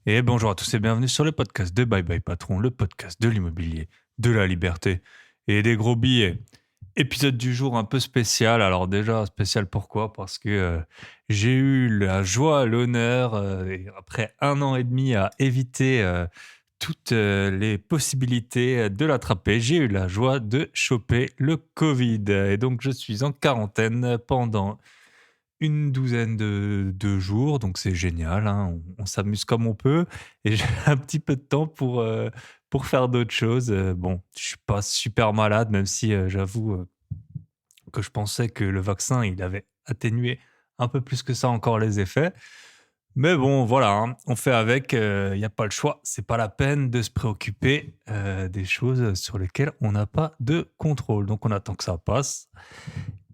Et bonjour à tous et bienvenue sur le podcast de Bye Bye Patron, le podcast de l'immobilier, de la liberté et des gros billets. Épisode du jour un peu spécial. Alors déjà spécial pourquoi? Parce que j'ai eu la joie, l'honneur, et après 1 an et demi à éviter toutes les possibilités de l'attraper, j'ai eu la joie de choper le Covid. Et donc je suis en quarantaine pendant une douzaine de jours, donc c'est génial, hein, on s'amuse comme on peut et j'ai un petit peu de temps pour faire d'autres choses, bon, je suis pas super malade même si, j'avoue, que je pensais que le vaccin, il avait atténué un peu plus que ça encore les effets. Mais bon, voilà, hein, on fait avec, il y a pas le choix. C'est pas la peine de se préoccuper, des choses sur lesquelles on n'a pas de contrôle. Donc on attend que ça passe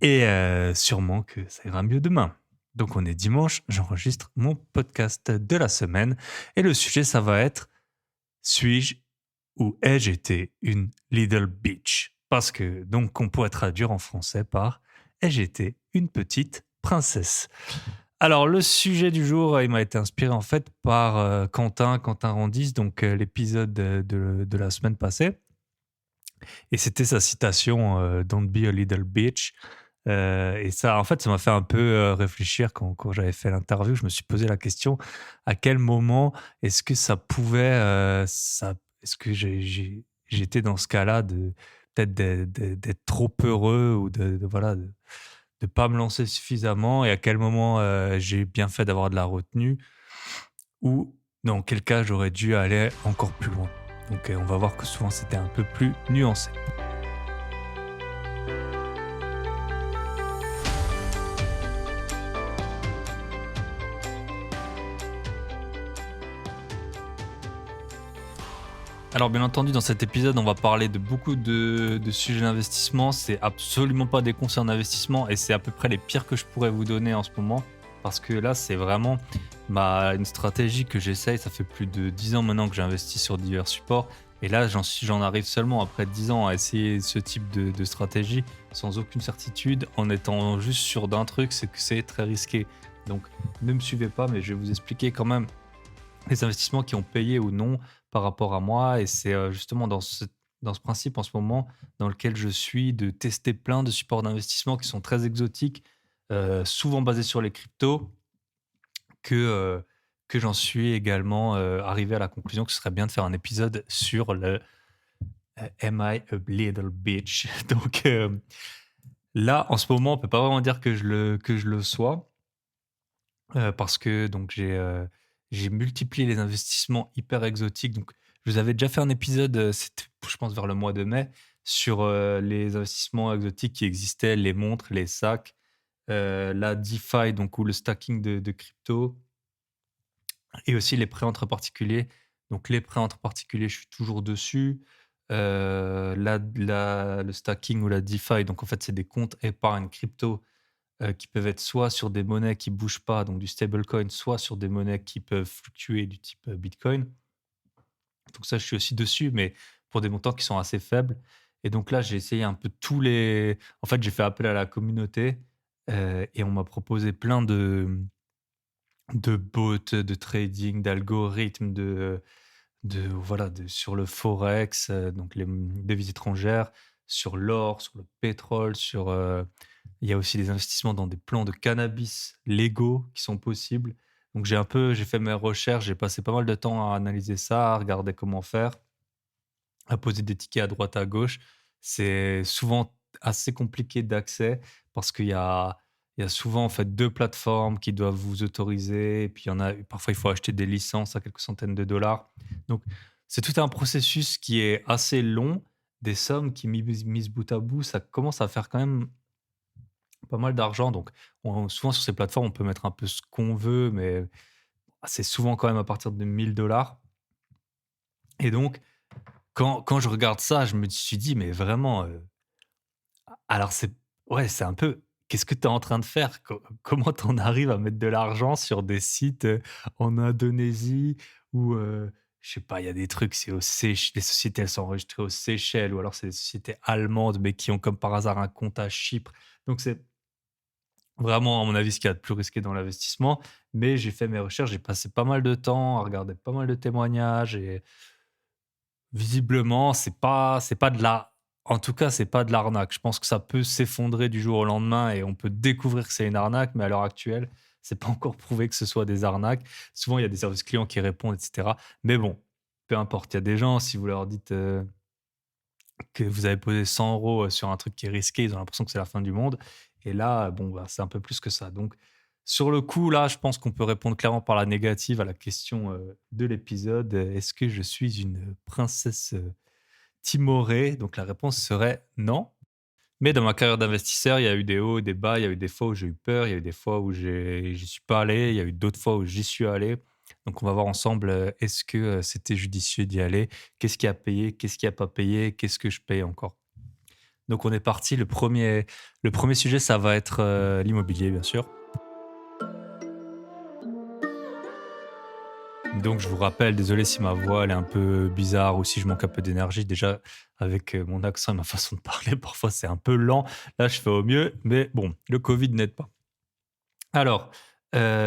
et sûrement que ça ira mieux demain. Donc on est dimanche, j'enregistre mon podcast de la semaine et le sujet, ça va être: «Suis-je ou ai-je été une little bitch?» Parce que donc on pourrait traduire en français par: «Ai-je été une petite princesse?» Alors le sujet du jour, il m'a été inspiré en fait par, Quentin Randis, donc l'épisode de la semaine passée et c'était sa citation, «Don't be a little bitch», et ça, en fait, ça m'a fait un peu, réfléchir quand j'avais fait l'interview. Je me suis posé la question: à quel moment est-ce que ça pouvait, est-ce que j'étais dans ce cas-là de peut-être d'être trop heureux ou voilà, de pas me lancer suffisamment et à quel moment, j'ai bien fait d'avoir de la retenue ou dans quel cas j'aurais dû aller encore plus loin. Donc, on va voir que souvent c'était un peu plus nuancé. Alors bien entendu, dans cet épisode, on va parler de beaucoup de sujets d'investissement. C'est absolument pas des conseils en investissement et c'est à peu près les pires que je pourrais vous donner en ce moment. Parce que là, c'est vraiment une stratégie que j'essaye. Ça fait plus de 10 ans maintenant que j'investis sur divers supports. Et là, j'en arrive seulement après 10 ans à essayer ce type de stratégie sans aucune certitude, en étant juste sûr d'un truc, c'est que c'est très risqué. Donc ne me suivez pas, mais je vais vous expliquer quand même les investissements qui ont payé ou non par rapport à moi et c'est, justement dans ce principe en ce moment dans lequel je suis de tester plein de supports d'investissement qui sont très exotiques, souvent basés sur les cryptos que, que j'en suis également, arrivé à la conclusion que ce serait bien de faire un épisode sur le, «Am I a little bitch?» Donc, là, en ce moment, on peut pas vraiment dire que je le sois. Parce que donc j'ai multiplié les investissements hyper exotiques. Donc je vous avais déjà fait un épisode, c'était je pense vers le mois de mai, sur, les investissements exotiques qui existaient, les montres, les sacs, la DeFi donc ou le stacking de crypto et aussi les prêts entre particuliers. Donc les prêts entre particuliers, je suis toujours dessus. Le stacking ou la DeFi, donc en fait, c'est des comptes épargne crypto qui peuvent être soit sur des monnaies qui bougent pas, donc du stablecoin, soit sur des monnaies qui peuvent fluctuer du type, Bitcoin. Donc ça, je suis aussi dessus, mais pour des montants qui sont assez faibles et donc là, j'ai essayé un peu tous les en fait, j'ai fait appel à la communauté, et on m'a proposé plein de bots, de trading, d'algorithmes, voilà, sur le forex, donc les devises étrangères, sur l'or, sur le pétrole, il y a aussi des investissements dans des plants de cannabis légaux qui sont possibles. Donc j'ai fait mes recherches, j'ai passé pas mal de temps à analyser ça, à regarder comment faire, à poser des tickets à droite, à gauche. C'est souvent assez compliqué d'accès parce qu'il y a souvent en fait 2 plateformes qui doivent vous autoriser et puis il y en a parfois il faut acheter des licences à quelques centaines de dollars. Donc c'est tout un processus qui est assez long, des sommes qui mises bout à bout, ça commence à faire quand même pas mal d'argent. Donc souvent sur ces plateformes, on peut mettre un peu ce qu'on veut, mais c'est souvent quand même à partir de 1 000 $ et donc quand je regarde ça, je me suis dit: «Mais vraiment, alors c'est ouais, c'est un peu qu'est-ce que tu es en train de faire? Comment tu en arrives à mettre de l'argent sur des sites, en Indonésie ou je sais pas, il y a des trucs, c'est aux Seych les sociétés, elles sont enregistrées aux Seychelles ou alors c'est des sociétés allemandes, mais qui ont comme par hasard un compte à Chypre. Donc c'est vraiment, à mon avis, ce qu'il y a de plus risqué dans l'investissement. Mais j'ai fait mes recherches, j'ai passé pas mal de temps à regarder pas mal de témoignages et visiblement, c'est pas de la en tout cas, c'est pas de l'arnaque. Je pense que ça peut s'effondrer du jour au lendemain et on peut découvrir que c'est une arnaque, mais à l'heure actuelle, c'est pas encore prouvé que ce soit des arnaques. Souvent, il y a des services clients qui répondent, et cetera. Mais bon, peu importe. Il y a des gens, si vous leur dites, que vous avez posé 100 € sur un truc qui est risqué, ils ont l'impression que c'est la fin du monde et là, bon, bah, c'est un peu plus que ça. Donc sur le coup, là, je pense qu'on peut répondre clairement par la négative à la question, de l'épisode, «Est-ce que je suis une princesse, timorée?» Donc la réponse serait non. Mais dans ma carrière d'investisseur, il y a eu des hauts, des bas, il y a eu des fois où j'ai eu peur, il y a eu des fois où j'y suis pas allé, il y a eu d'autres fois où j'y suis allé. Donc on va voir ensemble, est-ce que, c'était judicieux d'y aller? Qu'est-ce qui a payé? Qu'est-ce qui a pas payé? Qu'est-ce que je paye encore? Donc on est parti, le premier sujet, ça va être, l'immobilier, bien sûr. Donc je vous rappelle, désolé si ma voix elle est un peu bizarre ou si je manque un peu d'énergie. Déjà avec, mon accent et ma façon de parler, parfois c'est un peu lent. Là, je fais au mieux, mais bon, le covid n'aide pas. Alors,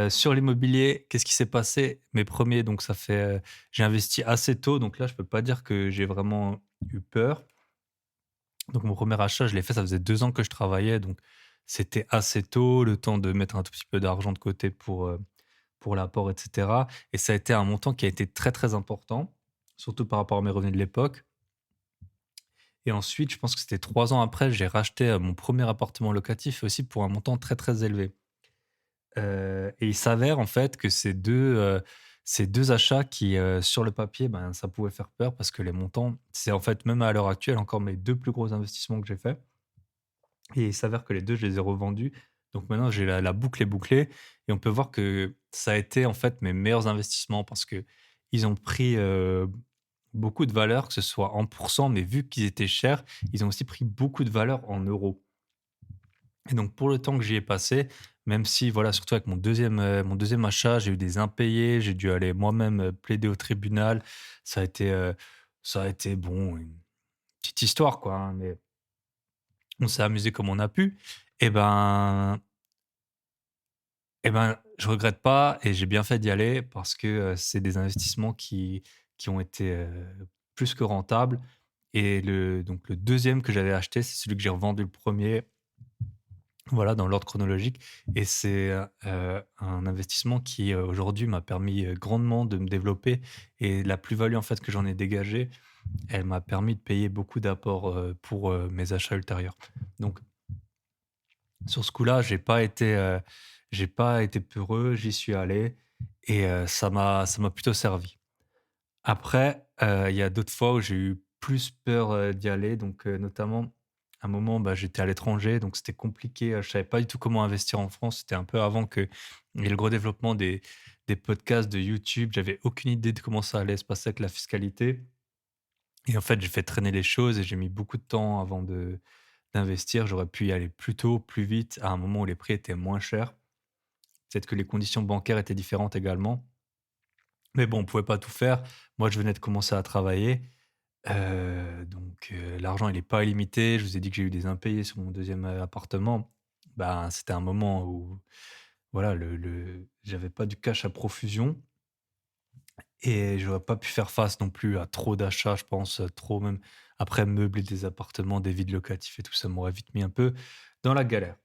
sur l'immobilier, qu'est-ce qui s'est passé? Mes premiers, donc ça fait, j'ai investi assez tôt, donc là, je peux pas dire que j'ai vraiment eu peur. Donc mon premier achat, je l'ai fait, ça faisait 2 ans que je travaillais, donc c'était assez tôt, le temps de mettre un tout petit peu d'argent de côté pour l'apport et cetera et ça a été un montant qui a été très, très important, surtout par rapport à mes revenus de l'époque et ensuite, je pense que c'était 3 ans après, j'ai racheté, mon premier appartement locatif aussi pour un montant très, très élevé. Et il s'avère en fait que ces deux achats qui, sur le papier, ben, ça pouvait faire peur parce que les montants c'est en fait même à l'heure actuelle encore mes 2 plus gros investissements que j'ai faits et il s'avère que les 2 je les ai revendus. Donc maintenant j'ai la boucle est bouclée et on peut voir que ça a été en fait mes meilleurs investissements parce que ils ont pris, beaucoup de valeur, que ce soit en pourcent, mais vu qu'ils étaient chers, ils ont aussi pris beaucoup de valeur en euros. Et donc pour le temps que j'y ai passé, même si voilà, surtout avec mon deuxième achat, j'ai eu des impayés, j'ai dû aller moi-même, plaider au tribunal. Ça a été bon, une petite histoire quoi, hein, mais on s'est amusé comme on a pu. Et ben je regrette pas et j'ai bien fait d'y aller parce que, c'est des investissements qui ont été, plus que rentables et le deuxième que j'avais acheté, c'est celui que j'ai revendu le premier. Voilà, dans l'ordre chronologique et c'est, un investissement qui, aujourd'hui m'a permis, grandement de me développer et la plus-value, en fait, que j'en ai dégagée, elle m'a permis de payer beaucoup d'apports, pour, mes achats ultérieurs. Donc sur ce coup-là, j'ai pas été peureux, j'y suis allé et ça m'a plutôt servi. Après, il y a d'autres fois où j'ai eu plus peur, d'y aller donc notamment, à un moment, bah, j'étais à l'étranger donc c'était compliqué, je savais pas du tout comment investir en France. C'était un peu avant qu'il y ait le gros développement des podcasts, de YouTube. J'avais aucune idée de comment ça allait se passer avec la fiscalité et en fait, j'ai fait traîner les choses et j'ai mis beaucoup de temps avant d'investir. J'aurais pu y aller plus tôt, plus vite, à un moment où les prix étaient moins chers. Peut-être que les conditions bancaires étaient différentes également. Mais bon, on pouvait pas tout faire. Moi, je venais de commencer à travailler. Donc l'argent il est pas illimité. Je vous ai dit que j'ai eu des impayés sur mon deuxième e appartement. Ben, c'était un moment où voilà, le j'avais pas du cash à profusion et j'aurais pas pu faire face non plus à trop d'achats, je pense, trop même après meubler des appartements, des vides locatifs et tout, ça m'aurait vite mis un peu dans la galère.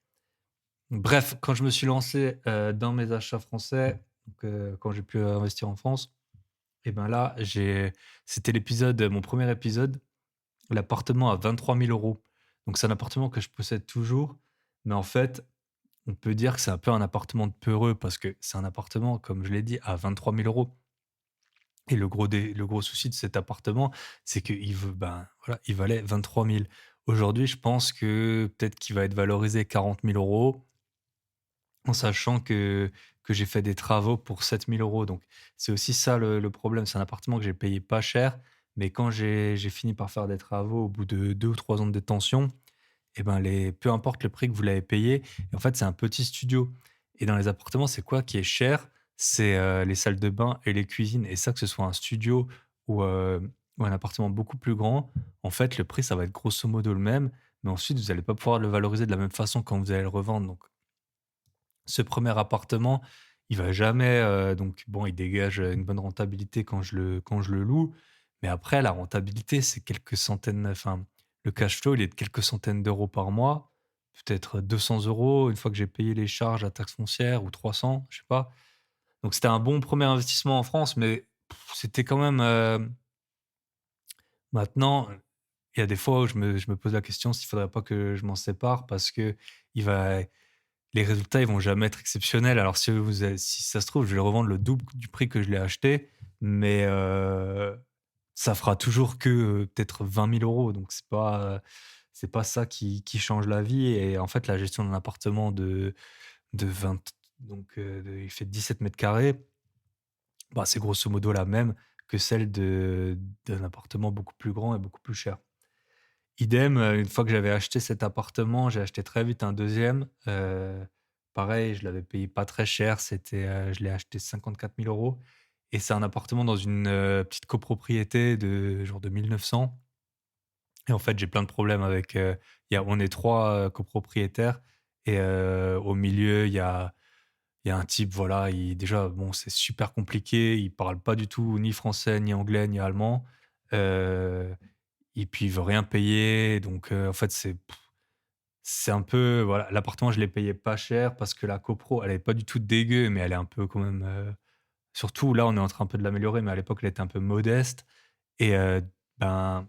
Bref, quand je me suis lancé, dans mes achats français, donc quand j'ai pu investir en France et ben là, c'était mon premier épisode. L'appartement à 23 000 €. Donc c'est un appartement que je possède toujours, mais en fait, on peut dire que c'est un peu un appartement de peureux parce que c'est un appartement, comme je l'ai dit, à 23 000 € et le gros souci de cet appartement, c'est voilà, il valait 23 000. Aujourd'hui, je pense que peut-être qu'il va être valorisé 40 000 € en sachant que j'ai fait des travaux pour 7 000 €. Donc c'est aussi ça le problème. C'est un appartement que j'ai payé pas cher, mais quand j'ai fini par faire des travaux au bout de 2 ou 3 ans de détention et ben, peu importe le prix que vous l'avez payé et en fait, c'est un petit studio et dans les appartements, c'est quoi qui est cher? C'est, les salles de bain et les cuisines et ça, que ce soit un studio ou un appartement beaucoup plus grand, en fait, le prix, ça va être grosso modo le même, mais ensuite, vous allez pas pouvoir le valoriser de la même façon quand vous allez le revendre. Donc Ce premier appartement, il va jamais, donc bon, il dégage, une bonne rentabilité quand je le loue. Mais après la rentabilité, c'est quelques centaines, enfin, le cash flow, il est de quelques centaines d'euros par mois, peut-être 200 € une fois que j'ai payé les charges, la taxe foncière ou 300, je sais pas. Donc c'était un bon premier investissement en France, mais c'était quand même, maintenant, il y a des fois où je me pose la question s'il faudrait pas que je m'en sépare parce que il va les résultats, ils vont jamais être exceptionnels. Alors si ça se trouve, je vais le revendre le double du prix que je l'ai acheté, mais ça fera toujours que, peut-être 20 000 €. Donc c'est pas ça qui change la vie et en fait, la gestion d'un appartement de 20 il fait 17 carrés, bah, c'est grosso modo la même que celle d'un appartement beaucoup plus grand et beaucoup plus cher. Idem, une fois que j'avais acheté cet appartement, j'ai acheté très vite un deuxième. Pareil, je l'avais payé pas très cher, je l'ai acheté 54 000 € et c'est un appartement dans une, petite copropriété de genre de 1900 et en fait, j'ai plein de problèmes avec, on est 3 copropriétaires et au milieu, il y a un type, voilà, déjà, bon, c'est super compliqué, il parle pas du tout ni français, ni anglais, ni allemand. Heu et puis il veut rien payer, donc en fait, c'est un peu voilà, l'appartement, je l'ai payé pas cher parce que la copro, elle est pas du tout dégueu, mais elle est un peu quand même, surtout là, on est en train un peu de l'améliorer, mais à l'époque, elle était un peu modeste et ben,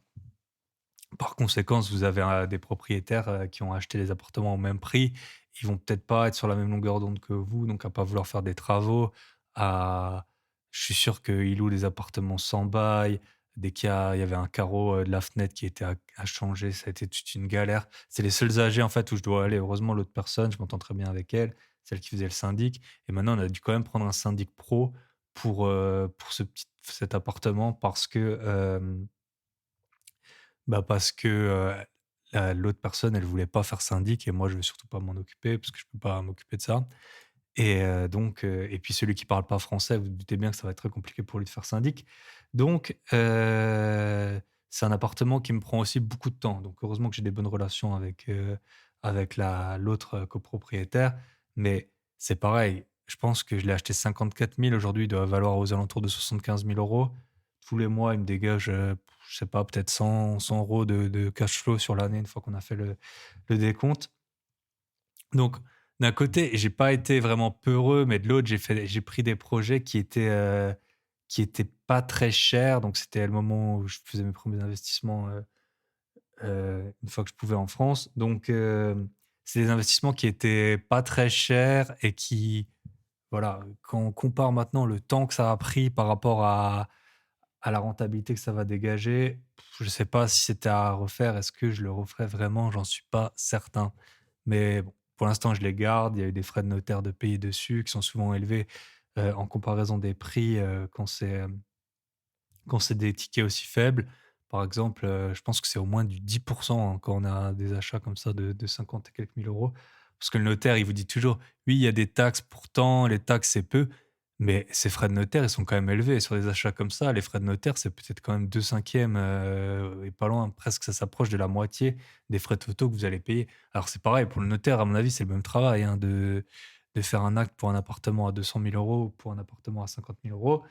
par conséquent, vous avez, des propriétaires, qui ont acheté les appartements au même prix. Ils vont peut-être pas être sur la même longueur d'onde que vous, donc à pas vouloir faire des travaux, à je suis sûr qu'ils louent des appartements sans bail. Dès il y avait un carreau, de la fenêtre qui était à changer, ça a été toute une galère. C'est les seuls âgés, en fait, où je dois aller. Heureusement, l'autre personne, je m'entends très bien avec elle, celle qui faisait le syndic et maintenant on a dû quand même prendre un syndic pro pour cet appartement parce que, parce que, la l'autre personne, elle voulait pas faire syndic et moi, je veux surtout pas m'en occuper parce que je peux pas m'occuper de ça et et puis celui qui parle pas français, vous vous doutez bien que ça va être très compliqué pour lui de faire syndic. Donc c'est un appartement qui me prend aussi beaucoup de temps. Donc heureusement que j'ai des bonnes relations avec l'autre, copropriétaire. Mais c'est pareil, je pense que je l'ai acheté 54 000. Aujourd'hui, il doit valoir aux alentours de 75 000 €. Tous les mois, il me dégage, je sais pas, peut-être 100 € de cash flow sur l'année une fois qu'on a fait le décompte. Donc, d'un côté, j'ai pas été vraiment peureux, mais de l'autre, j'ai pris des projets qui étaient pas très chers. Donc, c'était le moment où je faisais mes premiers investissements, une fois que je pouvais en France. Donc, c'est des investissements qui étaient pas très chers et voilà, quand on compare maintenant le temps que ça a pris par rapport à la rentabilité que ça va dégager, je sais pas si c'était à refaire. Est-ce que je le referais vraiment? J'en suis pas certain. Mais bon, pour l'instant, je les garde. Il y a eu des frais de notaire de payer dessus qui sont souvent élevés, en comparaison des prix, quand c'est des tickets aussi faibles. Par exemple, je pense que c'est au moins du 10 hein, quand on a des achats comme ça de 50 et quelques mille euros. Parce que le notaire, il vous dit toujours: «Oui, il y a des taxes, pourtant les taxes, c'est peu». Mais ces frais de notaire, ils sont quand même élevés. Sur des achats comme ça, les frais de notaire, c'est peut-être quand même 2/5 et pas loin, presque ça s'approche de la moitié des frais totaux que vous allez payer. Alors c'est pareil pour le notaire, à mon avis, c'est le même travail, hein, de faire un acte pour un appartement à 200 000 € ou pour un appartement à 50 000 €.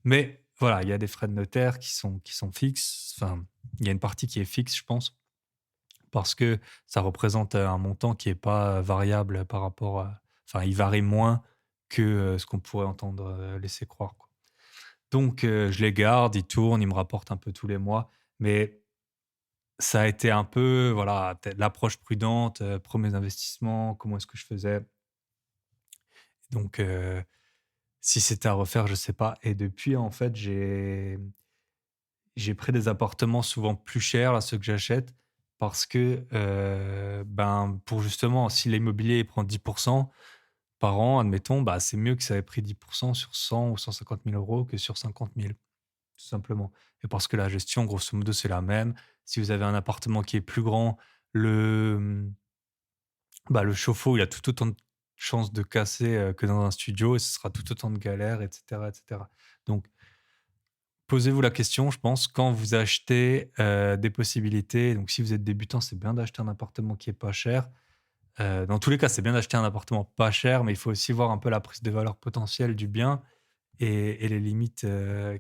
Mais voilà, il y a des frais de notaire qui sont fixes. Enfin, il y a une partie qui est fixe, je pense, parce que ça représente, un montant qui est pas, variable par rapport à enfin, il varie moins que, ce qu'on pourrait entendre, laisser croire, quoi. Donc je les garde, ils tournent, ils me rapportent un peu tous les mois, mais ça a été un peu, voilà, peut-être l'approche prudente, 1 investissements, comment est-ce que je faisais? Donc si c'était à refaire, je sais pas et depuis, en fait, j'ai pris des appartements souvent plus chers, là, ceux que j'achète, parce que, pour justement, si l'immobilier il prend 10 par an, admettons, bah, c'est mieux que ça ait pris 10 sur 100 ou 150 000 € que sur 50 000, tout simplement. Et parce que la gestion, grosso modo, c'est la même. Si vous avez un appartement qui est plus grand, le, le chauffe-eau, il a tout autant de chances de casser, que dans un studio et ce sera tout autant de galères, et cetera, et cetera. Donc posez-vous la question, je pense, quand vous achetez, des possibilités. Donc si vous êtes débutant, c'est bien d'acheter un appartement qui est pas cher. Dans tous les cas, c'est bien d'acheter un appartement pas cher, mais il faut aussi voir un peu la prise de valeur potentielle du bien et les limites,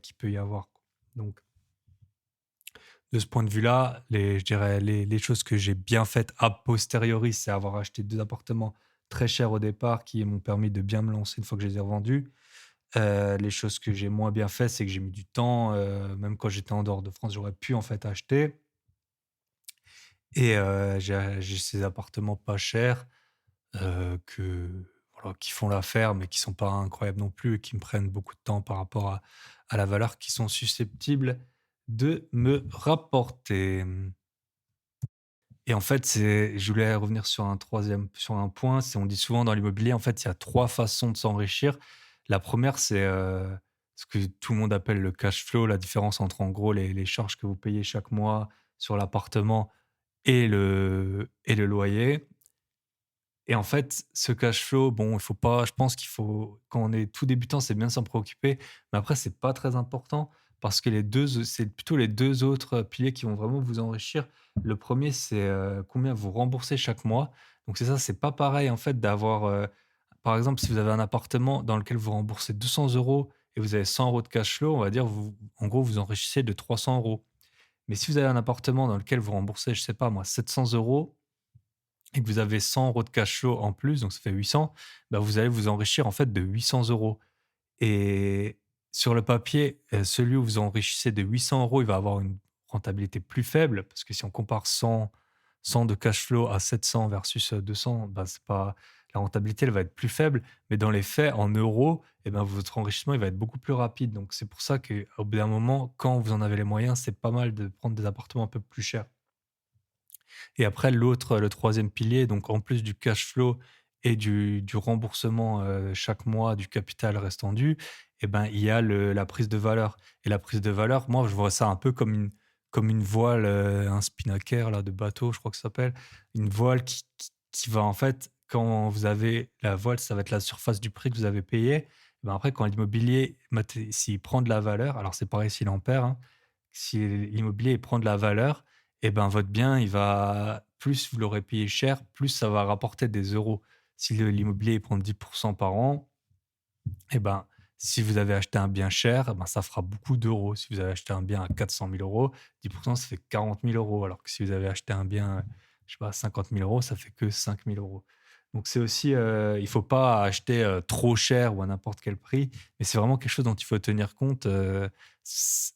qu'il peut y avoir, quoi. Donc de ce point de vue-là, je dirais les choses que j'ai bien faites a posteriori, c'est avoir acheté 2 appartements très chers au départ qui m'ont permis de bien me lancer une fois que je les ai revendus. Les choses que j'ai moins bien fait, c'est que j'ai mis du temps, même quand j'étais en dehors de France, j'aurais pu en fait acheter et j'ai ces appartements pas chers, que voilà, qui font l'affaire, mais qui sont pas incroyables non plus et qui me prennent beaucoup de temps par rapport à la valeur qu'ils sont susceptibles de me rapporter. Et en fait, je voulais revenir sur un point, c'est on dit souvent dans l'immobilier, en fait, il y a 3 façons de s'enrichir. La première, c'est, ce que tout le monde appelle le cash flow, la différence entre, en gros, les charges que vous payez chaque mois sur l'appartement et le loyer. Et en fait, ce cash flow, bon, il faut pas je pense qu'il faut quand on est tout débutant, c'est bien de s'en préoccuper, mais après c'est pas très important parce que c'est plutôt les 2 autres piliers qui vont vraiment vous enrichir. Le premier, c'est, combien vous remboursez chaque mois. Donc c'est ça, c'est pas pareil en fait d'avoir, par exemple, si vous avez un appartement dans lequel vous remboursez 200 € et vous avez 100 € de cash flow, on va dire vous en gros, vous enrichissez de 300 €. Mais si vous avez un appartement dans lequel vous remboursez, je sais pas moi, 700 € et que vous avez 100 € de cash flow en plus, donc ça fait 800, bah, vous allez vous enrichir en fait de 800 € et sur le papier, celui où vous enrichissez de 800 €, il va avoir une rentabilité plus faible parce que si on compare 100 de cash flow à 700 versus, 200, bah, c'est pas la rentabilité, elle va être plus faible, mais dans les faits, en euros et ben, votre enrichissement, il va être beaucoup plus rapide. Donc c'est pour ça qu'au bout d'un moment, quand vous en avez les moyens, c'est pas mal de prendre des appartements un peu plus chers. Et après le troisième pilier, donc en plus du cash flow et du remboursement, chaque mois du capital restant dû, et ben, il y a la prise de valeur et la prise de valeur, moi, je vois ça un peu comme une voile, un spinnaker là de bateau, je crois que ça s'appelle. Une voile qui va en fait, quand vous avez la voile, ça va être la surface du prix que vous avez payé. Ben, après quand l'immobilier s'il prend de la valeur, alors c'est pareil s'il en perd, hein, si l'immobilier prend de la valeur et ben, votre bien, il va plus vous l'aurez payé cher, plus ça va rapporter des euros. Si l'immobilier il prend 10 par an et ben, si vous avez acheté un bien cher, eh ben, ça fera beaucoup d'euros. Si vous avez acheté un bien à 400 000 €, 10 ça fait 40 000 €, alors que si vous avez acheté un bien, je sais pas, à 50 000 €, ça fait que 5 000 €. Donc c'est aussi, il faut pas acheter, trop cher ou à n'importe quel prix, mais c'est vraiment quelque chose dont il faut tenir compte, s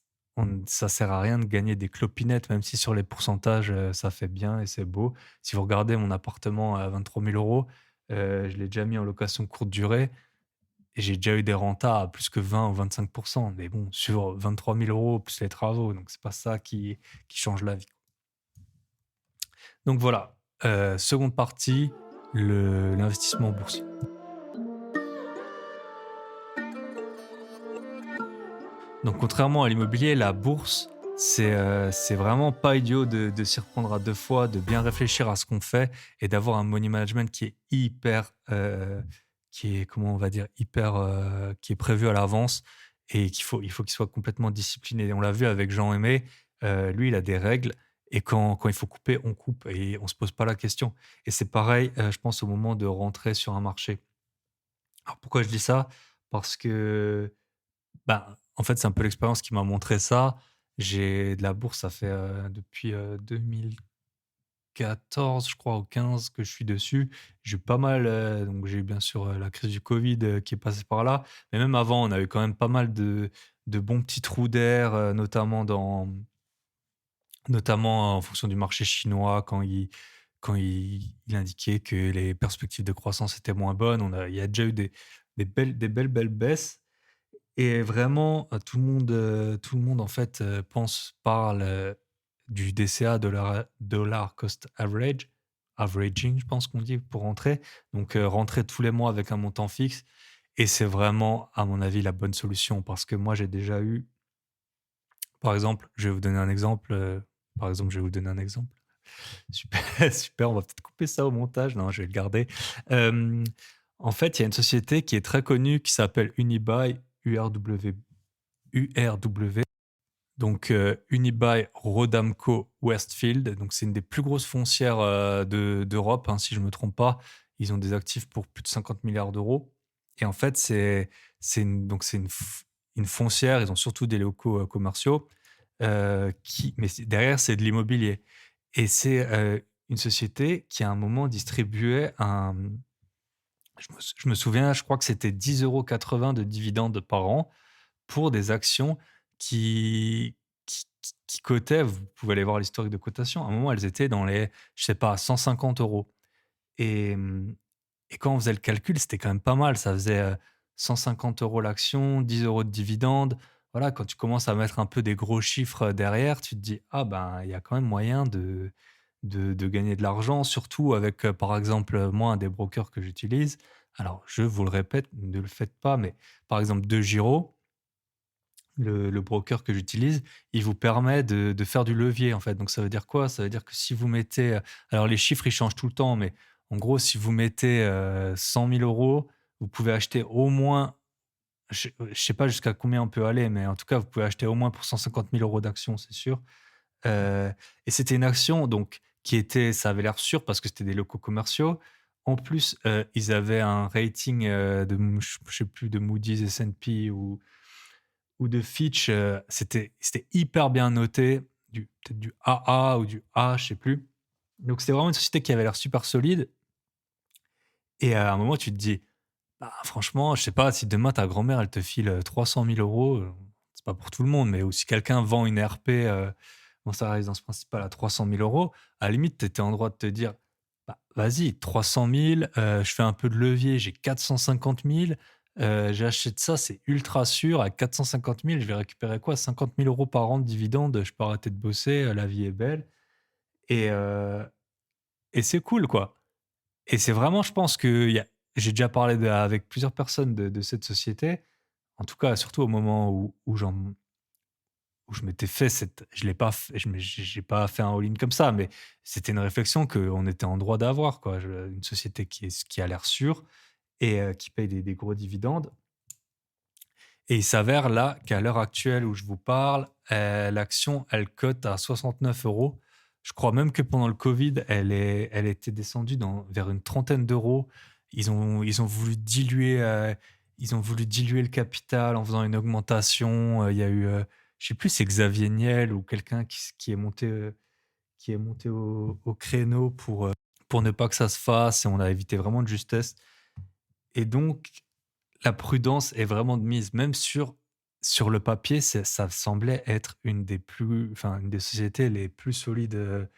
ça sert à rien de gagner des clopinettes, même si sur les pourcentages, ça fait bien et c'est beau. Si vous regardez mon appartement à 23 000 €, je l'ai déjà mis en location courte durée et j'ai déjà eu des rentas à plus que 20 ou 25, mais bon, sur 23 000 € plus les travaux, donc c'est pas ça qui change la vie. Donc voilà, seconde partie, l'investissement boursier. Donc contrairement à l'immobilier, la bourse, c'est vraiment pas idiot de s'y reprendre à 2 fois, de bien réfléchir à ce qu'on fait et d'avoir un money management qui est hyper, qui est, comment on va dire? Hyper, qui est prévu à l'avance et il faut qu'il soit complètement discipliné. On l'a vu avec Jean Aimé, lui, il a des règles et quand il faut couper, on coupe et on se pose pas la question. Et c'est pareil, je pense au moment de rentrer sur un marché. Alors pourquoi je dis ça? Parce que ben, en fait, c'est un peu l'expérience qui m'a montré ça. J'ai de la bourse, ça fait, depuis, 2014, je crois, ou 15 que je suis dessus. J'ai eu pas mal, donc j'ai eu bien sûr, la crise du covid, qui est passée par là. Mais même avant, on a eu quand même pas mal de bons petits trous d'air, notamment en fonction du marché chinois quand il indiquait que les perspectives de croissance étaient moins bonnes. Il y a déjà eu des belles baisses et vraiment, tout le monde en fait, parle, du DCA, dollar cost averaging, je pense qu'on dit pour rentrer. Donc, rentrer tous les mois avec un montant fixe et c'est vraiment, à mon avis, la bonne solution parce que moi, j'ai déjà eu par exemple, je vais vous donner un exemple, je vais vous donner un exemple. Super, super, on va peut-être couper ça au montage. Non, je vais le garder. Hem, En fait, il y a une société qui est très connue qui s'appelle Unibail, URW. Donc, Unibail Rodamco Westfield, donc c'est une des plus grosses foncières d'Europe, hein, si je ne me trompe pas. Ils ont des actifs pour plus de 50 milliards d'euros. Et en fait, c'est une foncière, ils ont surtout des locaux commerciaux, mais derrière, c'est de l'immobilier. Et c'est une société qui, à un moment, distribuait je me souviens, je crois que c'était 10,80 € de dividendes par an pour des actions qui cotaient. Vous pouvez aller voir l'historique de cotation. À un moment, elles étaient dans les, je sais pas, 150 euros. Et, et quand on faisait le calcul, c'était quand même pas mal. Ça faisait 150 € l'action, 10 € de dividendes. Voilà, quand tu commences à mettre un peu des gros chiffres derrière, tu te dis, ah ben, il y a quand même moyen de gagner de l'argent, surtout avec, par exemple, moi, un des brokers que j'utilise. Alors, je vous le répète, ne le faites pas, mais par exemple, De Giro, le broker que j'utilise, il vous permet de faire du levier, en fait. Donc ça veut dire quoi? Ça veut dire que si vous mettez, alors les chiffres, ils changent tout le temps, mais en gros, si vous mettez, 100 000 €, vous pouvez acheter au moins, je sais pas jusqu'à combien on peut aller, mais en tout cas, vous pouvez acheter au moins pour 150 000 € d'actions, c'est sûr. Et c'était une action donc qui était, ça avait l'air sûr parce que c'était des locaux commerciaux. En plus, ils avaient un rating, je sais plus, de Moody's, S&P ou de Fitch, c'était hyper bien noté, peut-être du AA ou du A, je sais plus. Donc c'était vraiment une société qui avait l'air super solide. Et à un moment, tu te dis: «Bah, franchement, je sais pas, si demain ta grand-mère, elle te file, 300 000 €, c'est pas pour tout le monde, mais ou si quelqu'un vend une RP, dans sa résidence principale à 300 000 €, à la limite, tu étais en droit de te dire: «Bah, vas-y, 300 000, je fais un peu de levier, j'ai 450 000, j'achète ça, c'est ultra sûr. À 450 000, je vais récupérer quoi? 50 000 € par an de dividendes, je peux arrêter de bosser, la vie est belle» et heu et c'est cool, quoi. Et c'est vraiment, je pense que j'ai déjà parlé avec plusieurs personnes de cette société. En tout cas, surtout au moment où je m'étais fait je l'ai pas f je me j'ai pas fait un all-in comme ça, mais c'était une réflexion qu'on était en droit d'avoir, quoi. Une société qui a l'air sûre et qui paye des gros dividendes. Et il s'avère là qu'à l'heure actuelle où je vous parle, l'action, elle cote à 69 euros. Je crois même que pendant le Covid, elle était descendue vers une trentaine d'euros. Ils ont voulu diluer le capital en faisant une augmentation. Il y a eu, je sais plus, c'est Xavier Niel ou quelqu'un qui est monté au créneau pour ne pas que ça se fasse, et on a évité vraiment de justesse. Et donc, la prudence est vraiment de mise, même sur le papier, ça semblait être une des sociétés les plus solides,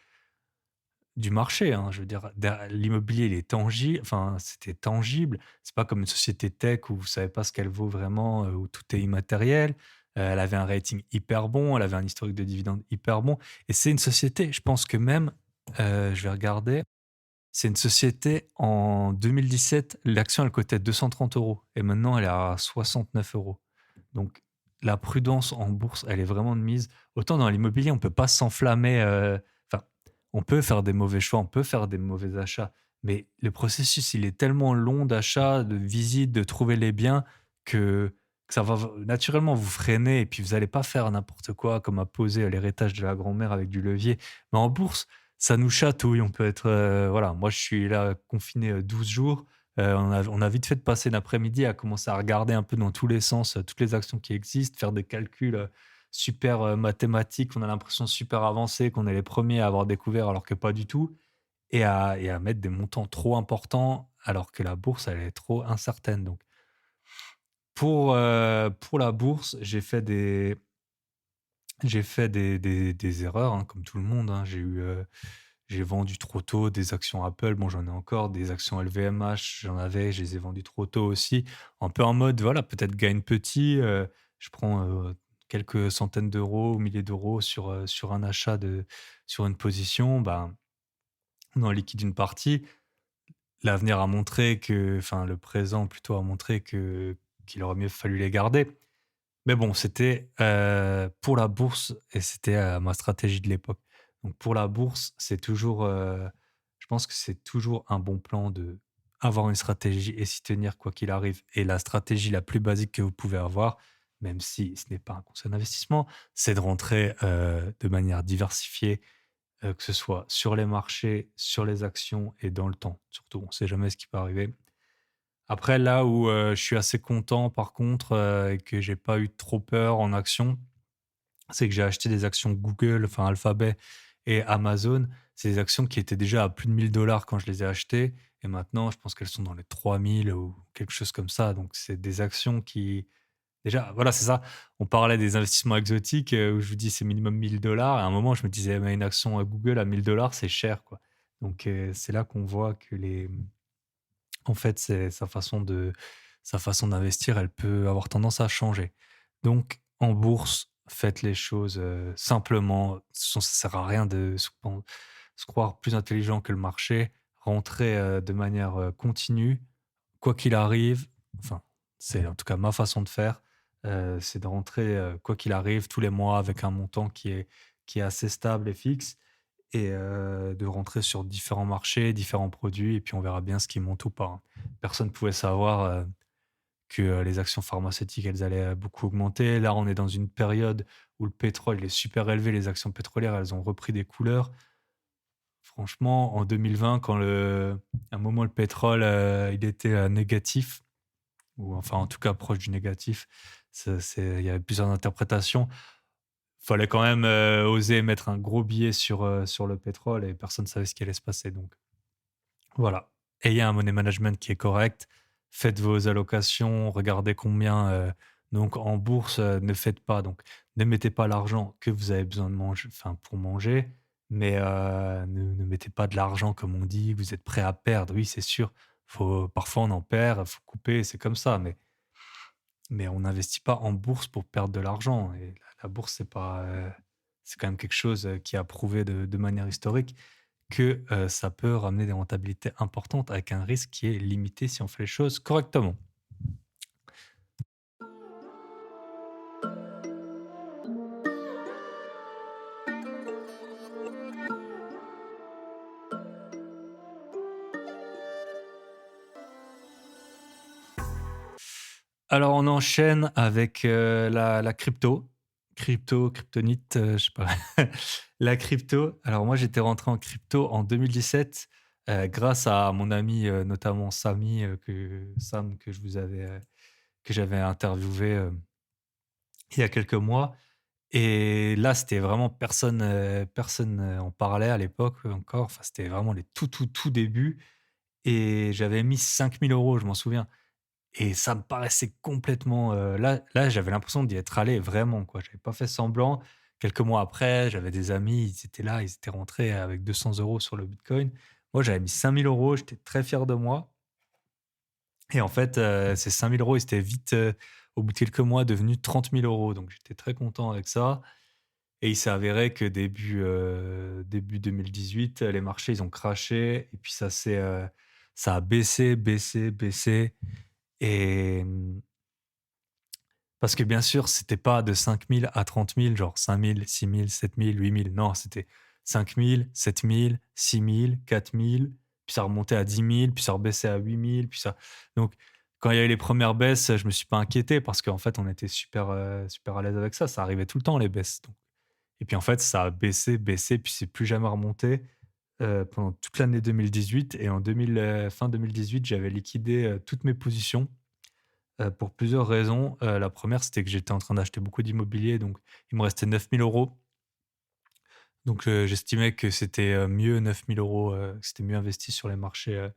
du marché, hein. Je veux dire, l'immobilier, il est tangible, enfin, c'était tangible. C'est pas comme une société tech où vous savez pas ce qu'elle vaut vraiment, où tout est immatériel. Elle avait un rating hyper bon, elle avait un historique de dividendes hyper bon, et c'est une société, je pense que même, je vais regarder, c'est une société, en 2017, l'action, elle cotait 230 € et maintenant elle est à 69 €. Donc la prudence en bourse, elle est vraiment de mise. Autant dans l'immobilier, on peut pas s'enflammer, enfin, on peut faire des mauvais choix, on peut faire des mauvais achats, mais le processus, il est tellement long d'achat, de visite, de trouver les biens que ça va naturellement vous freiner, et puis vous allez pas faire n'importe quoi comme à poser l'héritage de la grand-mère avec du levier. Mais en bourse, ça nous chatouille, on peut être, voilà, moi je suis là confiné, 12 jours, on a vite fait de passer l'après-midi à commencer à regarder un peu dans tous les sens, toutes les actions qui existent, faire des calculs, super, mathématiques. On a l'impression super avancés, qu'on est les premiers à avoir découvert alors que pas du tout, et à mettre des montants trop importants alors que la bourse, elle est trop incertaine. Donc pour la bourse, j'ai fait des erreurs, hein, comme tout le monde, hein. J'ai vendu trop tôt des actions Apple. Bon, j'en ai encore des actions LVMH, j'en avais, je les ai vendues trop tôt aussi. Un peu en mode, voilà, peut-être gagne petit, je prends, quelques centaines d'euros ou milliers d'euros sur un achat sur une position, ben, on en liquide une partie. L'avenir a montré enfin, le présent plutôt a montré qu'il aurait mieux fallu les garder. Mais bon, c'était, pour la bourse, et c'était, ma stratégie de l'époque. Donc pour la bourse, je pense que c'est toujours un bon plan de avoir une stratégie et s'y tenir quoi qu'il arrive, et la stratégie la plus basique que vous pouvez avoir, même si ce n'est pas un conseil d'investissement, c'est de rentrer de manière diversifiée, que ce soit sur les marchés, sur les actions et dans le temps. Surtout, on ne sait jamais ce qui peut arriver. Après, là où je suis assez content, par contre, et que j'ai pas eu trop peur en actions, c'est que j'ai acheté des actions Google, enfin Alphabet et Amazon. C'est des actions qui étaient déjà à plus de 1 000 $ quand je les ai achetées. Et maintenant, je pense qu'elles sont dans les 3 000 ou quelque chose comme ça. Donc, c'est des actions qui, déjà, voilà, c'est ça. On parlait des investissements exotiques où je vous dis c'est minimum 1 000 $. À un moment, je me disais, mais une action à Google à 1 000 $, c'est cher, quoi. Donc, c'est là qu'on voit que en fait, c'est sa façon d'investir, elle peut avoir tendance à changer. Donc en bourse, faites les choses, simplement. Ça sert à rien de se croire plus intelligent que le marché. Rentrez, de manière, continue, quoi qu'il arrive. Enfin, c'est en tout cas ma façon de faire, c'est de rentrer, quoi qu'il arrive, tous les mois avec un montant qui est assez stable et fixe et de rentrer sur différents marchés, différents produits et puis on verra bien ce qui monte ou pas, hein. Personne ne pouvait savoir, que, les actions pharmaceutiques, elles allaient, beaucoup augmenter. Là, on est dans une période où le pétrole, il est super élevé. Les actions pétrolières, elles ont repris des couleurs. Franchement, en 2020, à un moment, le pétrole, il était, négatif ou enfin, en tout cas, proche du négatif. Il y avait plusieurs interprétations. Fallait quand même, oser mettre un gros billet sur le pétrole et personne ne savait ce qui allait se passer donc voilà. Ayez un money management qui est correct, faites vos allocations, regardez combien, donc en bourse, ne faites pas donc ne mettez pas l'argent que vous avez besoin de manger enfin pour manger, mais ne mettez pas de l'argent comme on dit, vous êtes prêt à perdre. Oui, c'est sûr, parfois on en perd, il faut couper, c'est comme ça, mais on n'investit pas en bourse pour perdre de l'argent et la bourse, c'est pas, c'est quand même quelque chose, qui a prouvé de manière historique que, ça peut ramener des rentabilités importantes avec un risque qui est limité si on fait les choses correctement. Alors on enchaîne avec, la crypto. Kryptonite, je sais pas. La crypto, alors moi j'étais rentré en crypto en 2017, grâce à mon ami, notamment Sam que je vous avais, que j'avais interviewé, il y a quelques mois et là, c'était vraiment personne, en parlait à l'époque encore. Enfin, c'était vraiment les tout débuts et j'avais mis 5 000 €, je m'en souviens et ça me paraissait complètement, là, j'avais l'impression d'y être allé vraiment, quoi. J'avais pas fait semblant. Quelques mois après, j'avais des amis, ils étaient là, ils étaient rentrés avec 200 € sur le bitcoin. Moi, j'avais mis 5 000 €, j'étais très fier de moi et en fait, ces 5 000 €, ils étaient vite, au bout de quelques mois, devenus 30 000 €. Donc j'étais très content avec ça et il s'est avéré que début 2018, les marchés, ils ont crashé et puis ça a baissé et parce que bien sûr, c'était pas de 5 000 à 30 000, genre 5 000, 6 000, 7 000, 8 000. Non, c'était 5 000, 7 000, 6 000, 4 000, puis ça remontait à 10 000, puis ça rebaissait à 8 000, puis ça donc quand il y a eu les premières baisses, je me suis pas inquiété parce qu'en fait, on était super à l'aise avec ça. Ça arrivait tout le temps les baisses donc et puis en fait, ça a baissé, puis c'est plus jamais remonté, pendant toute l'année 2018 et fin 2018, j'avais liquidé, toutes mes positions, pour plusieurs raisons. La première, c'était que j'étais en train d'acheter beaucoup d'immobilier, donc il me restait 9 000 €. Donc j'estimais que c'était, mieux 9 000 €, que c'était mieux investi sur les marchés,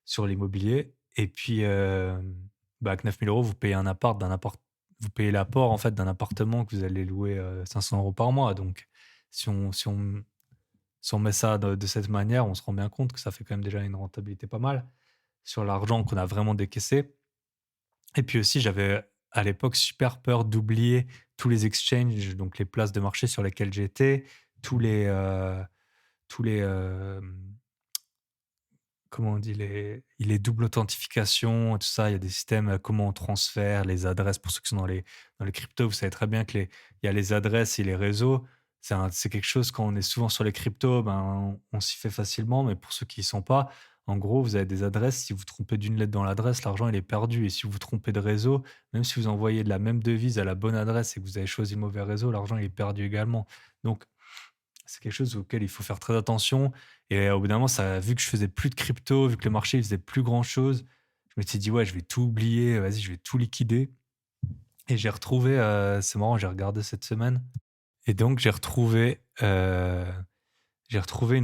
sur l'immobilier et puis, bah, avec 9 000 €, vous payez l'apport, en fait, d'un appartement que vous allez louer, 500 € par mois. Donc si on met ça de cette manière, on se rend bien compte que ça fait quand même déjà une rentabilité pas mal sur l'argent qu'on a vraiment décaissé et puis aussi, j'avais à l'époque super peur d'oublier tous les exchanges, donc les places de marché sur lesquelles j'étais, tous les, tous les, comment on dit? Les doubles authentifications, tout ça. Il y a des systèmes, comment on transfère les adresses. Pour ceux qui sont dans les cryptos, vous savez très bien que il y a les adresses et les réseaux. C'est quelque chose quand on est souvent sur les cryptos, ben, on s'y fait facilement, mais pour ceux qui y sont pas, En gros, vous avez des adresses, si vous vous trompez d'une lettre dans l'adresse, l'argent il est perdu et si vous vous trompez de réseau, même si vous envoyez de la même devise à la bonne adresse et que vous avez choisi le mauvais réseau, l'argent il est perdu également. Donc c'est quelque chose auquel il faut faire très attention et au bout d'un moment, ça vu que je faisais plus de crypto, vu que le marché il faisait plus grand chose, je me suis dit: «Ouais, je vais tout oublier, vas-y, je vais tout liquider» et j'ai retrouvé, c'est marrant, j'ai regardé cette semaine et donc j'ai retrouvé une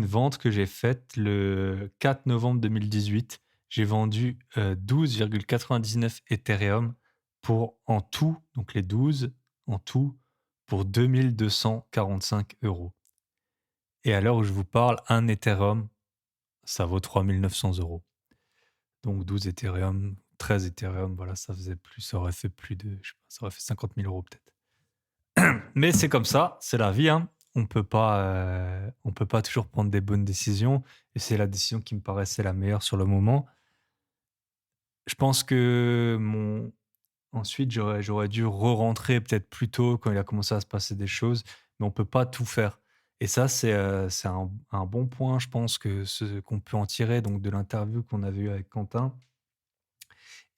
vente que j'ai faite le 4 novembre 2018. J'ai vendu, 12,99 Ethereum pour en tout, donc les 12 en tout, pour 2 245 € et à l'heure où je vous parle, un Ethereum, ça vaut 3 900 €. Donc 12 Ethereum, 13 Ethereum, voilà, ça aurait fait plus de je sais pas, ça aurait fait 50 000 € peut-être. Mais c'est comme ça, c'est la vie, hein. On peut pas toujours prendre des bonnes décisions et c'est la décision qui me paraissait la meilleure sur le moment. Je pense que mon ensuite j'aurais dû re-rentrer peut-être plus tôt quand il a commencé à se passer des choses, mais on peut pas tout faire et ça c'est un bon point, je pense que ce qu'on peut en tirer donc de l'interview qu'on avait eue avec Quentin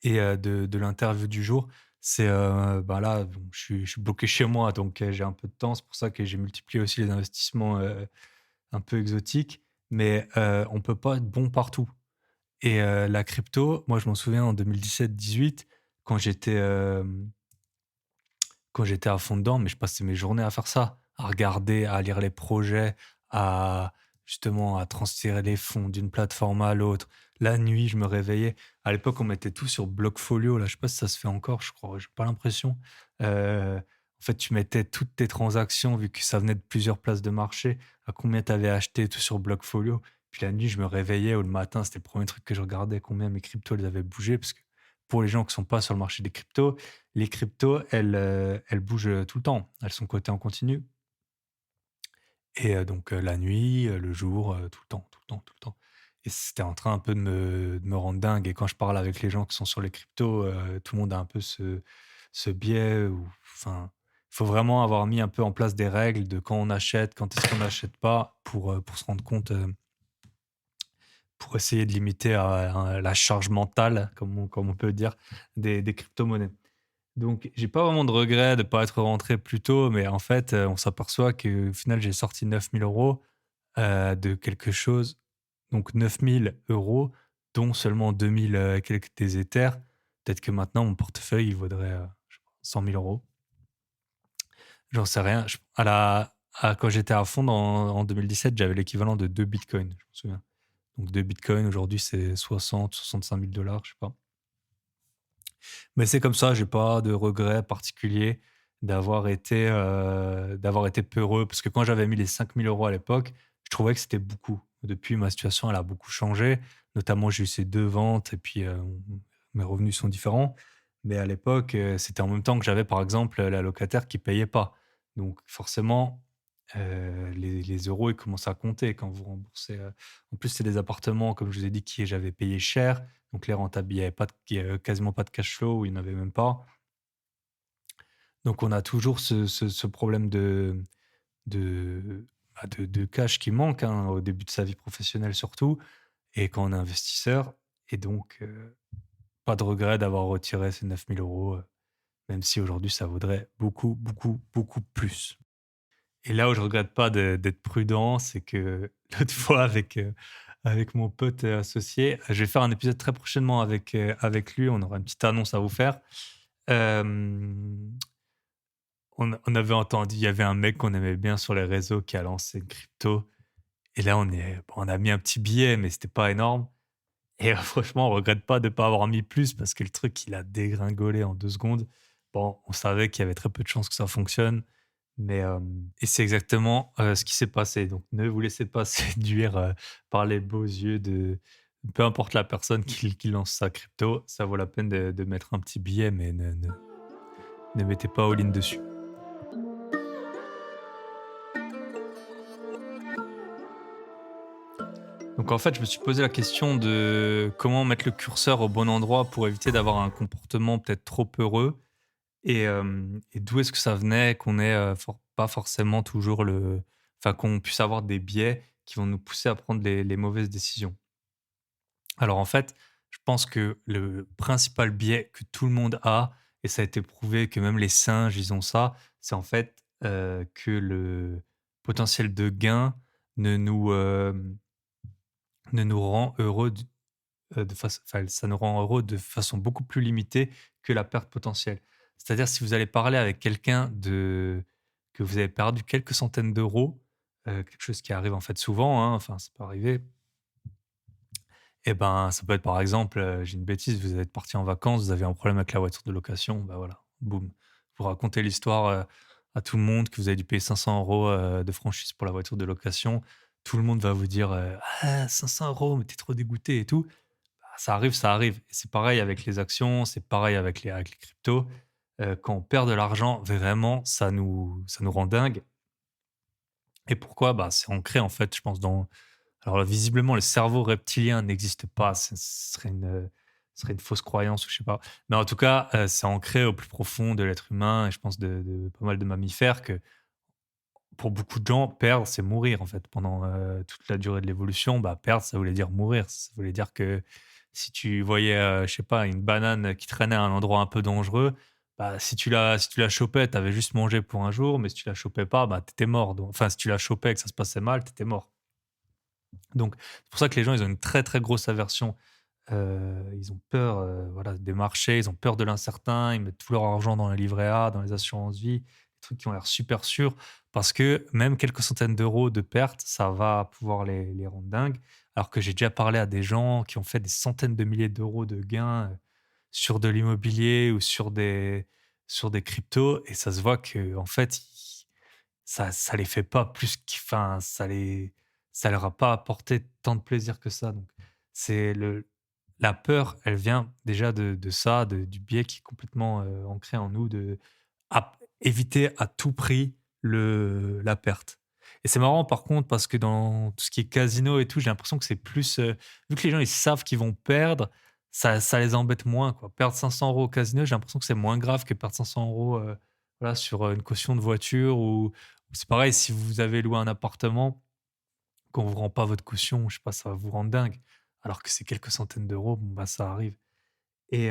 et de l'interview du jour, c'est, bah, là, bon, je suis bloqué chez moi, donc j'ai un peu de temps. C'est pour ça que j'ai multiplié aussi les investissements, un peu exotiques. Mais on peut pas être bon partout et la crypto, moi, je m'en souviens en 2017-18 quand quand j'étais à fond dedans, mais je passais mes journées à faire ça, à regarder, à lire les projets, à justement à transférer les fonds d'une plateforme à l'autre. La nuit, je me réveillais. À l'époque, on mettait tout sur Blockfolio. Là, je sais pas si ça se fait encore. Je crois, j'ai pas l'impression. En fait, tu mettais toutes tes transactions vu que ça venait de plusieurs places de marché, à combien tu avais acheté tout sur Blockfolio. Puis la nuit, je me réveillais ou le matin, c'était le premier truc que je regardais, combien mes cryptos elles avaient bougé. Parce que pour les gens qui sont pas sur le marché des cryptos, les cryptos, elles bougent, tout le temps. Elles sont cotées en continu et donc la nuit, le jour, tout le temps, tout le temps, tout le temps et c'était en train un peu de me rendre dingue et quand je parle avec les gens qui sont sur les cryptos, tout le monde a un peu ce biais ou enfin, il faut vraiment avoir mis un peu en place des règles de quand on achète, quand est-ce qu'on n'achète pas pour se rendre compte, pour essayer de limiter, la charge mentale, comme on peut dire, des crypto-monnaies. Donc, j'ai pas vraiment de regret de ne pas être rentré plus tôt, mais en fait, on s'aperçoit qu'au final, j'ai sorti 9 000 € de quelque chose. Donc 9 000 €, dont seulement 2 000 quelques des Ethers. Peut-être que maintenant, mon portefeuille, il vaudrait, je sais pas, 100 000 €. J'en sais rien. Quand j'étais à fond en 2017, j'avais l'équivalent de 2 bitcoins, je me souviens. Donc 2 bitcoins, aujourd'hui, c'est 60 000 $, 65 000 $, je sais pas. Mais c'est comme ça, j'ai pas de regret particulier d'avoir été peureux parce que quand j'avais mis les 5 000 € à l'époque, je trouvais que c'était beaucoup. Depuis, ma situation, elle a beaucoup changé. Notamment, j'ai eu ces 2 ventes et puis, mes revenus sont différents. Mais à l'époque, c'était en même temps que j'avais, par exemple, la locataire qui payait pas. Donc forcément, les euros, ils commencent à compter quand vous remboursez, en plus, c'est des appartements, comme je vous ai dit, qui j'avais payé cher. Donc les rentables, il y avait pas de il y avait quasiment pas de cash flow ou il n'y en avait même pas. Donc on a toujours ce problème de, de cash qui manque, hein, au début de sa vie professionnelle surtout et quand on est investisseur et donc pas de regret d'avoir retiré ces 9 000 €, même si aujourd'hui ça vaudrait beaucoup, beaucoup, beaucoup plus. Et là où je regrette pas d'être prudent, c'est que l'autre fois avec mon pote, associé, je vais faire un épisode très prochainement avec lui, on aura une petite annonce à vous faire. Hem, on avait entendu, il y avait un mec qu'on aimait bien sur les réseaux qui a lancé une crypto et là on a mis un petit billet, mais c'était pas énorme et franchement, on regrette pas de pas avoir mis plus parce que le truc, il a dégringolé en 2 secondes. Bon, on savait qu'il y avait très peu de chances que ça fonctionne, mais et c'est exactement, ce qui s'est passé. Donc ne vous laissez pas séduire, par les beaux yeux de peu importe la personne qui lance sa crypto, ça vaut la peine de mettre un petit billet, mais ne mettez pas all-in dessus. Donc en fait, je me suis posé la question de comment mettre le curseur au bon endroit pour éviter d'avoir un comportement peut-être trop heureux et d'où est-ce que ça venait qu'on ait, pas forcément toujours qu'on puisse avoir des biais qui vont nous pousser à prendre les mauvaises décisions. Alors en fait, je pense que le principal biais que tout le monde a, et ça a été prouvé que même les singes, ils ont ça, c'est en fait, que le potentiel de gain ne nous, ne nous rend heureux de façon, enfin, ça nous rend heureux de façon beaucoup plus limitée que la perte potentielle. C'est-à-dire si vous allez parler avec quelqu'un de que vous avez perdu quelques centaines d'euros, quelque chose qui arrive en fait souvent, hein, enfin ça peut arriver. Et ben, ça peut être par exemple, j'ai une bêtise, vous êtes parti en vacances, vous avez un problème avec la voiture de location, bah, voilà, boum. Vous racontez l'histoire, à tout le monde que vous avez dû payer 500 € de franchise pour la voiture de location. Tout le monde va vous dire, «Ah 500 €, mais tu es trop dégoûté et tout». Bah, ça arrive, ça arrive. Et c'est pareil avec les actions, c'est pareil avec les cryptos. Quand on perd de l'argent, vraiment, ça nous rend dingue. Et pourquoi? Bah, c'est ancré en fait, je pense dans alors là, visiblement, le cerveau reptilien n'existe pas, ce serait une fausse croyance ou je sais pas. Mais en tout cas, c'est ancré au plus profond de l'être humain et je pense de pas mal de mammifères que pour beaucoup de gens, perdre, c'est mourir en fait. Pendant, toute la durée de l'évolution, bah, perdre, ça voulait dire mourir. Ça voulait dire que si tu voyais, je sais pas, une banane qui traînait à un endroit un peu dangereux, bah, si tu la chopais, tu avais juste mangé pour un jour, mais si tu la chopais pas, bah, tu étais mort. Donc enfin, si tu la chopais et que ça se passait mal, tu étais mort. Donc c'est pour ça que les gens, ils ont une très, très grosse aversion. Ils ont peur, voilà, des marchés, ils ont peur de l'incertain, ils mettent tout leur argent dans les livrets A, dans les assurances vie, des trucs qui ont l'air super sûrs parce que même quelques centaines d'euros de pertes, ça va pouvoir les rendre dingues. Alors que j'ai déjà parlé à des gens qui ont fait des centaines de milliers d'euros de gains, sur de l'immobilier ou sur des cryptos et ça se voit qu'en fait, ça les fait pas plus enfin, ça leur a pas apporté tant de plaisir que ça, donc c'est la peur, elle vient déjà de ça, du biais qui est complètement, ancré en nous de éviter à tout prix la perte. Et c'est marrant par contre parce que dans tout ce qui est casino et tout, j'ai l'impression que c'est plus, vu que les gens ils savent qu'ils vont perdre, ça les embête moins, quoi. Perdre 500 € au casino, j'ai l'impression que c'est moins grave que perdre 500 €, voilà, sur, une caution de voiture ou c'est pareil si vous avez loué un appartement, qu'on vous rend pas votre caution, je sais pas, ça va vous rendre dingue. Alors que c'est quelques centaines d'euros, bon, bah, ça arrive. Et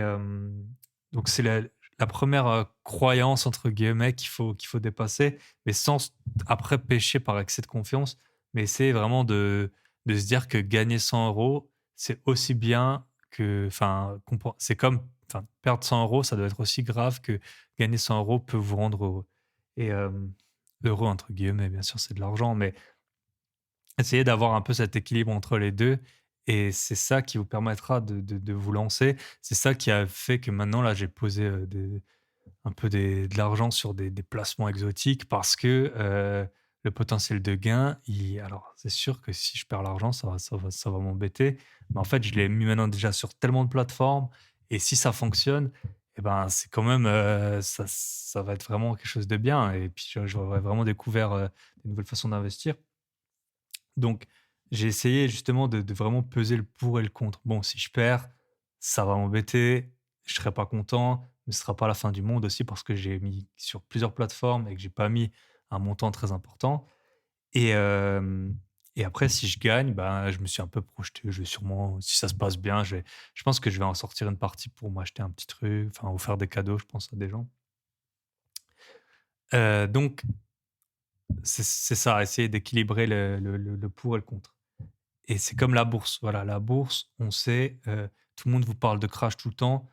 donc c'est la 1re, «croyance» entre guillemets qu'il faut dépasser, mais sans après pécher par excès de confiance, mais c'est vraiment de se dire que gagner 100 €, c'est aussi bien que enfin, c'est comme enfin, perdre 100 €, ça doit être aussi grave que gagner 100 € peut vous rendre heureux. Et «heureux» entre guillemets, bien sûr, c'est de l'argent, mais essayer d'avoir un peu cet équilibre entre les 2, et c'est ça qui vous permettra de vous lancer. C'est ça qui a fait que maintenant là, j'ai posé, un peu de l'argent sur des placements exotiques parce que, le potentiel de gain, alors c'est sûr que si je perds l'argent, ça va m'embêter, mais en fait, je l'ai mis maintenant déjà sur tellement de plateformes et si ça fonctionne et ben, c'est quand même, ça va être vraiment quelque chose de bien et puis j'aurais vraiment découvert, des nouvelles façons d'investir. Donc, j'ai essayé justement de vraiment peser le pour et le contre. Bon, si je perds, ça va m'embêter, je serai pas content, mais ce sera pas la fin du monde aussi parce que j'ai mis sur plusieurs plateformes et que j'ai pas mis un montant très important. Et et après si je gagne, ben, je me suis un peu projeté. Je vais sûrement, si ça se passe bien, je pense que je vais en sortir une partie pour m'acheter un petit truc, enfin, ou faire des cadeaux, je pense, à des gens. Donc c'est ça, essayer d'équilibrer le pour et le contre. Et c'est comme la bourse. Voilà, la bourse, on sait, tout le monde vous parle de crash tout le temps,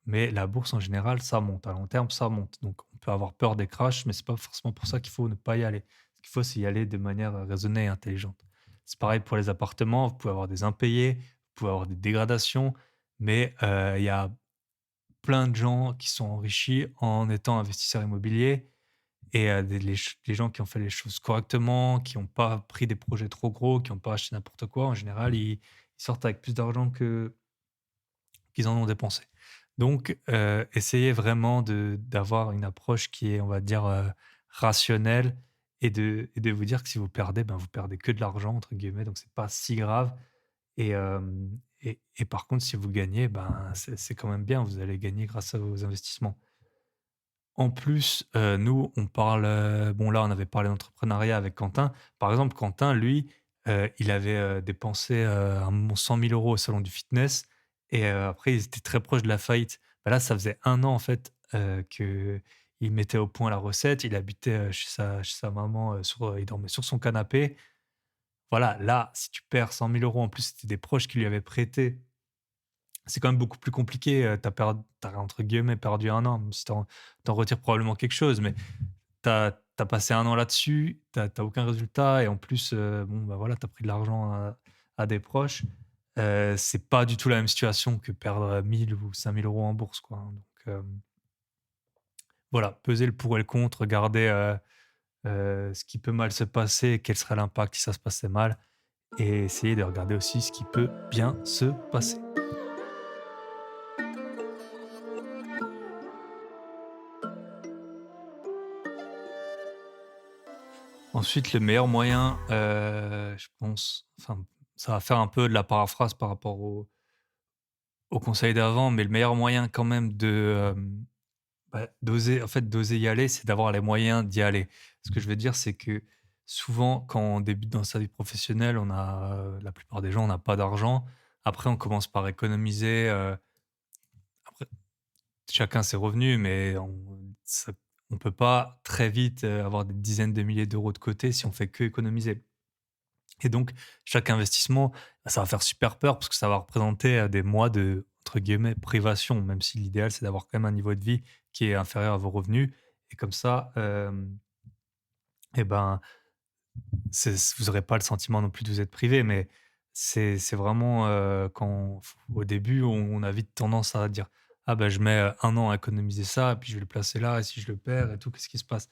mais la bourse en général, ça monte. À long terme, ça monte. Donc on peut avoir peur des crashs, mais c'est pas forcément pour ça qu'il faut ne pas y aller. Ce qu'il faut, c'est y aller de manière, raisonnée et intelligente. C'est pareil pour les appartements, vous pouvez avoir des impayés, vous pouvez avoir des dégradations, mais il y a plein de gens qui sont enrichis en étant investisseurs immobiliers et les gens qui ont fait les choses correctement, qui n'ont pas pris des projets trop gros, qui n'ont pas acheté n'importe quoi, en général, ils sortent avec plus d'argent que qu'ils en ont dépensé. Donc essayez vraiment d'avoir une approche qui est, on va dire, rationnelle et de vous dire que si vous perdez, ben, vous perdez que de «l'argent» entre guillemets, donc c'est pas si grave et par contre, si vous gagnez, ben, c'est quand même bien, vous allez gagner grâce à vos investissements. En plus, nous, on parle, bon là, on avait parlé d'entrepreneuriat avec Quentin. Par exemple, Quentin, lui, il avait, dépensé, à un moment 100 000 € au salon du fitness et après ils étaient très proches de la faillite. Bah, là, ça faisait 1 an en fait, qu'il mettait au point la recette. Il habitait, chez sa maman, il dormait sur son canapé. Voilà, là, si tu perds 100 000 €, en plus c'était des proches qui lui avaient prêté, c'est quand même beaucoup plus compliqué, tu entre guillemets «perdu 1 an», même si tu en retires probablement quelque chose, mais tu as passé 1 an là-dessus, tu as aucun résultat et en plus, bon, bah, voilà, tu as pris de l'argent à des proches. C'est pas du tout la même situation que perdre 1 000 ou 5 000 € en bourse, quoi, hein, donc voilà, peser le pour et le contre, regarder, ce qui peut mal se passer, quel serait l'impact si ça se passait mal et essayer de regarder aussi ce qui peut bien se passer. Ensuite, le meilleur moyen, je pense, enfin, ça va faire un peu de la paraphrase par rapport au conseil d'avant, mais le meilleur moyen quand même d'oser y aller, c'est d'avoir les moyens d'y aller. Ce que je veux dire, c'est que souvent, quand on débute dans sa vie professionnelle, la plupart des gens, on n'a pas d'argent. Après, on commence par économiser, après chacun ses revenus, mais on peut pas très vite, avoir des dizaines de milliers d'euros de côté si on fait que économiser. Et donc, chaque investissement, bah, ça va faire super peur parce que ça va représenter, des mois de, entre guillemets, «privation», même si l'idéal, c'est d'avoir quand même un niveau de vie qui est inférieur à vos revenus et comme ça, et ben, vous n'aurez pas le sentiment non plus de vous être privé, mais c'est vraiment, quand au début, on a vite tendance à dire: «Ah ben je mets, 1 an à économiser ça, et puis je vais le placer là et si je le perds et tout, qu'est-ce qui se passe?»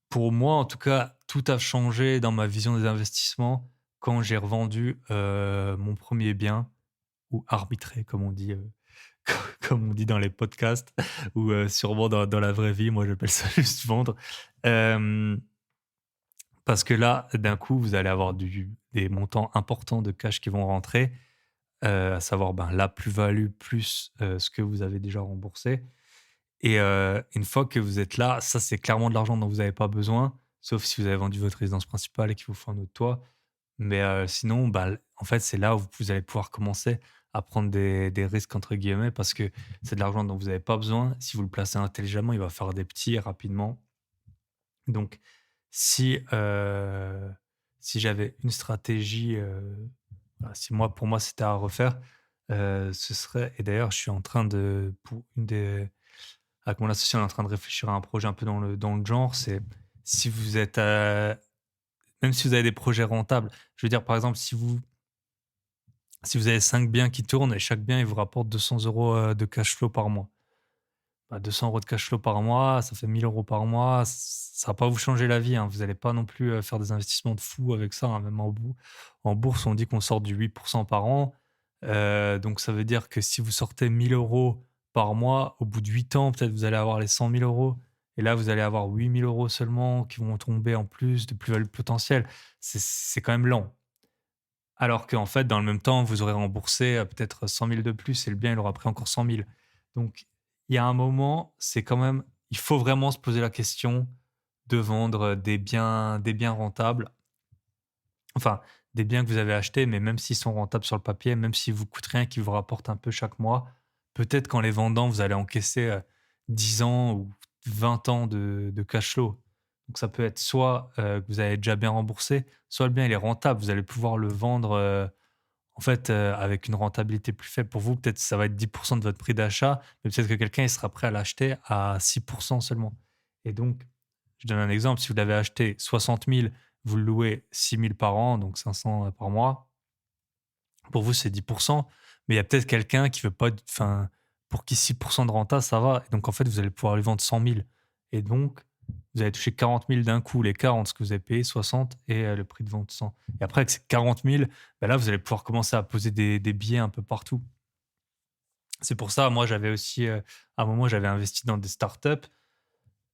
Pour moi, en tout cas, tout a changé dans ma vision des investissements quand j'ai revendu, mon premier bien ou arbitré comme on dit, comme on dit dans les podcasts ou, sûrement dans la vraie vie. Moi, j'appelle ça juste vendre. Hem, Parce que là, d'un coup, vous allez avoir des montants importants de cash qui vont rentrer, à savoir, ben, la plus-value plus, ce que vous avez déjà remboursé. Et une fois que vous êtes là, ça, c'est clairement de l'argent dont vous avez pas besoin, sauf si vous avez vendu votre résidence principale et qu'il vous faut un autre toit. Mais sinon, bah, en fait, c'est là où vous allez pouvoir commencer à prendre des «risques» entre guillemets parce que c'est de l'argent dont vous avez pas besoin. Si vous le placez intelligemment, il va faire des petits rapidement. Donc si, si j'avais une stratégie, voilà, si moi pour moi c'était à refaire, ce serait et d'ailleurs je suis en train de pour une des avec mon associé, on est en train de réfléchir à un projet un peu dans le genre, c'est si vous êtes, même si vous avez des projets rentables, je veux dire, par exemple, si vous avez 5 biens qui tournent et chaque bien, il vous rapporte 200 € de cash flow par mois. Bah, 200 € de cash flow par mois, ça fait 1 000 € par mois. Ça va pas vous changer la vie, hein. Vous allez pas non plus, faire des investissements de fou avec ça, hein. Même en bourse, on dit qu'on sort du 8 par an. Donc ça veut dire que si vous sortez 1 000 € par mois, au bout de 8 ans, peut-être vous allez avoir les 100 000 € et là, vous allez avoir 8 000 € seulement qui vont tomber en plus de plus-value potentielle. C'est quand même lent. Alors qu'en fait, dans le même temps, vous aurez remboursé, peut-être 100 000 de plus et le bien, il aura pris encore 100 000. Donc il y a un moment, c'est quand même il faut vraiment se poser la question de vendre, des biens rentables, enfin, des biens que vous avez achetés, mais même s'ils sont rentables sur le papier, même s'ils vous coûtent rien, qu'ils vous rapportent un peu chaque mois, peut-être qu'en les vendant, vous allez encaisser, 10 ans ou 20 ans de cash flow. Donc ça peut être soit, que vous avez déjà bien remboursé, soit le bien il est rentable, vous allez pouvoir le vendre, en fait, avec une rentabilité plus faible pour vous. Peut-être ça va être 10 de votre prix d'achat, mais peut-être que quelqu'un il sera prêt à l'acheter à 6 seulement et donc je donne un exemple, si vous l'avez acheté 60 000, vous le louez 6 000 par an, donc 500 par mois. Pour vous, c'est 10 mais il y a peut-être quelqu'un qui veut pas enfin, pour qui 6 de renta, ça va et donc en fait, vous allez pouvoir lui vendre 100 000 et donc vous allez toucher 40 000 d'un coup, l'écart entre ce que vous avez payé 60 et le prix de vente 100 et après avec ces 40 000, bah, là, vous allez pouvoir commencer à poser des billets un peu partout. C'est pour ça, moi, j'avais aussi, à un moment, j'avais investi dans des startups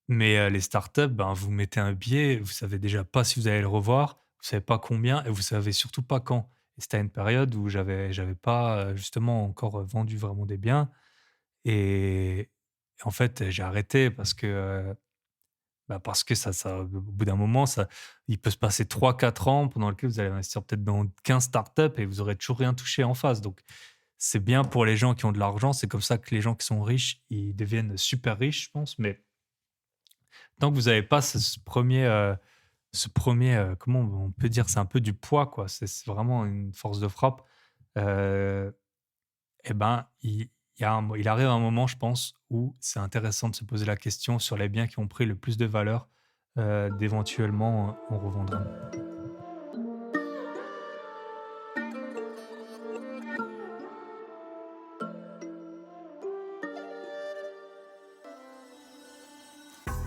mais les startups, ben, vous mettez un billet, vous savez déjà pas si vous allez le revoir, vous savez pas combien et vous savez surtout pas quand. Et c'était à une période où j'avais pas, justement encore, vendu vraiment des biens et en fait, j'ai arrêté parce que, Bah, parce que au bout d'un moment, il peut se passer 3 4 ans pendant lesquels vous allez investir peut-être dans 15 startups et vous aurez toujours rien touché en face. Donc, c'est bien pour les gens qui ont de l'argent. C'est comme ça que les gens qui sont riches, ils deviennent super riches, je pense. Mais tant que vous n'avez pas comment on peut dire, c'est un peu du poids, quoi. C'est vraiment une force de frappe. Euh, eh ben, il arrive un moment, je pense, où c'est intéressant de se poser la question sur les biens qui ont pris le plus de valeur, d'éventuellement en revendre un.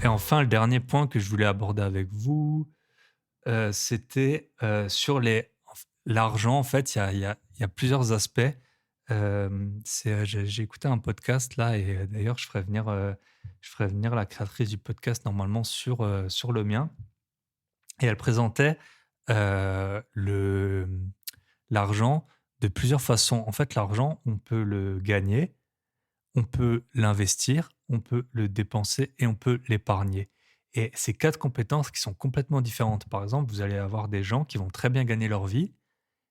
Et enfin, le dernier point que je voulais aborder avec vous, c'était, sur l'argent. En fait, il y a plusieurs aspects. J'ai écouté un podcast là et d'ailleurs je ferai venir la créatrice du podcast normalement sur le mien et elle présentait, l'argent de plusieurs façons. En fait, l'argent, on peut le gagner, on peut l'investir, on peut le dépenser et on peut l'épargner. Et ces 4 compétences qui sont complètement différentes. Par exemple, vous allez avoir des gens qui vont très bien gagner leur vie,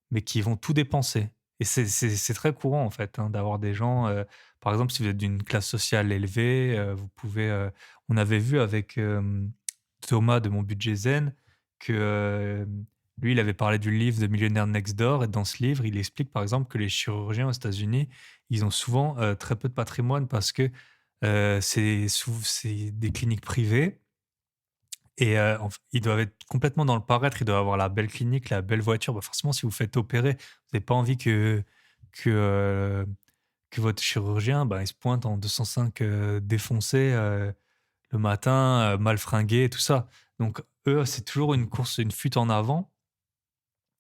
mais qui vont tout dépenser. Et c'est très courant en fait, hein, d'avoir des gens, par exemple, si vous êtes d'une classe sociale élevée, vous pouvez, on avait vu avec, Thomas de Mon Budget Zen que, lui, il avait parlé du livre de Millionaire Next Door et dans ce livre, il explique par exemple que les chirurgiens aux États-Unis, ils ont souvent, très peu de patrimoine parce que, c'est des cliniques privées et ils doivent être complètement dans le paraître. Ils doivent avoir la belle clinique, la belle voiture. Bah, forcément, si vous faites opérer, vous n'avez pas envie que, heu, que votre chirurgien, bah, il se pointe en 205, défoncé, le matin, mal fringué et tout ça. Donc eux, c'est toujours une course, une fuite en avant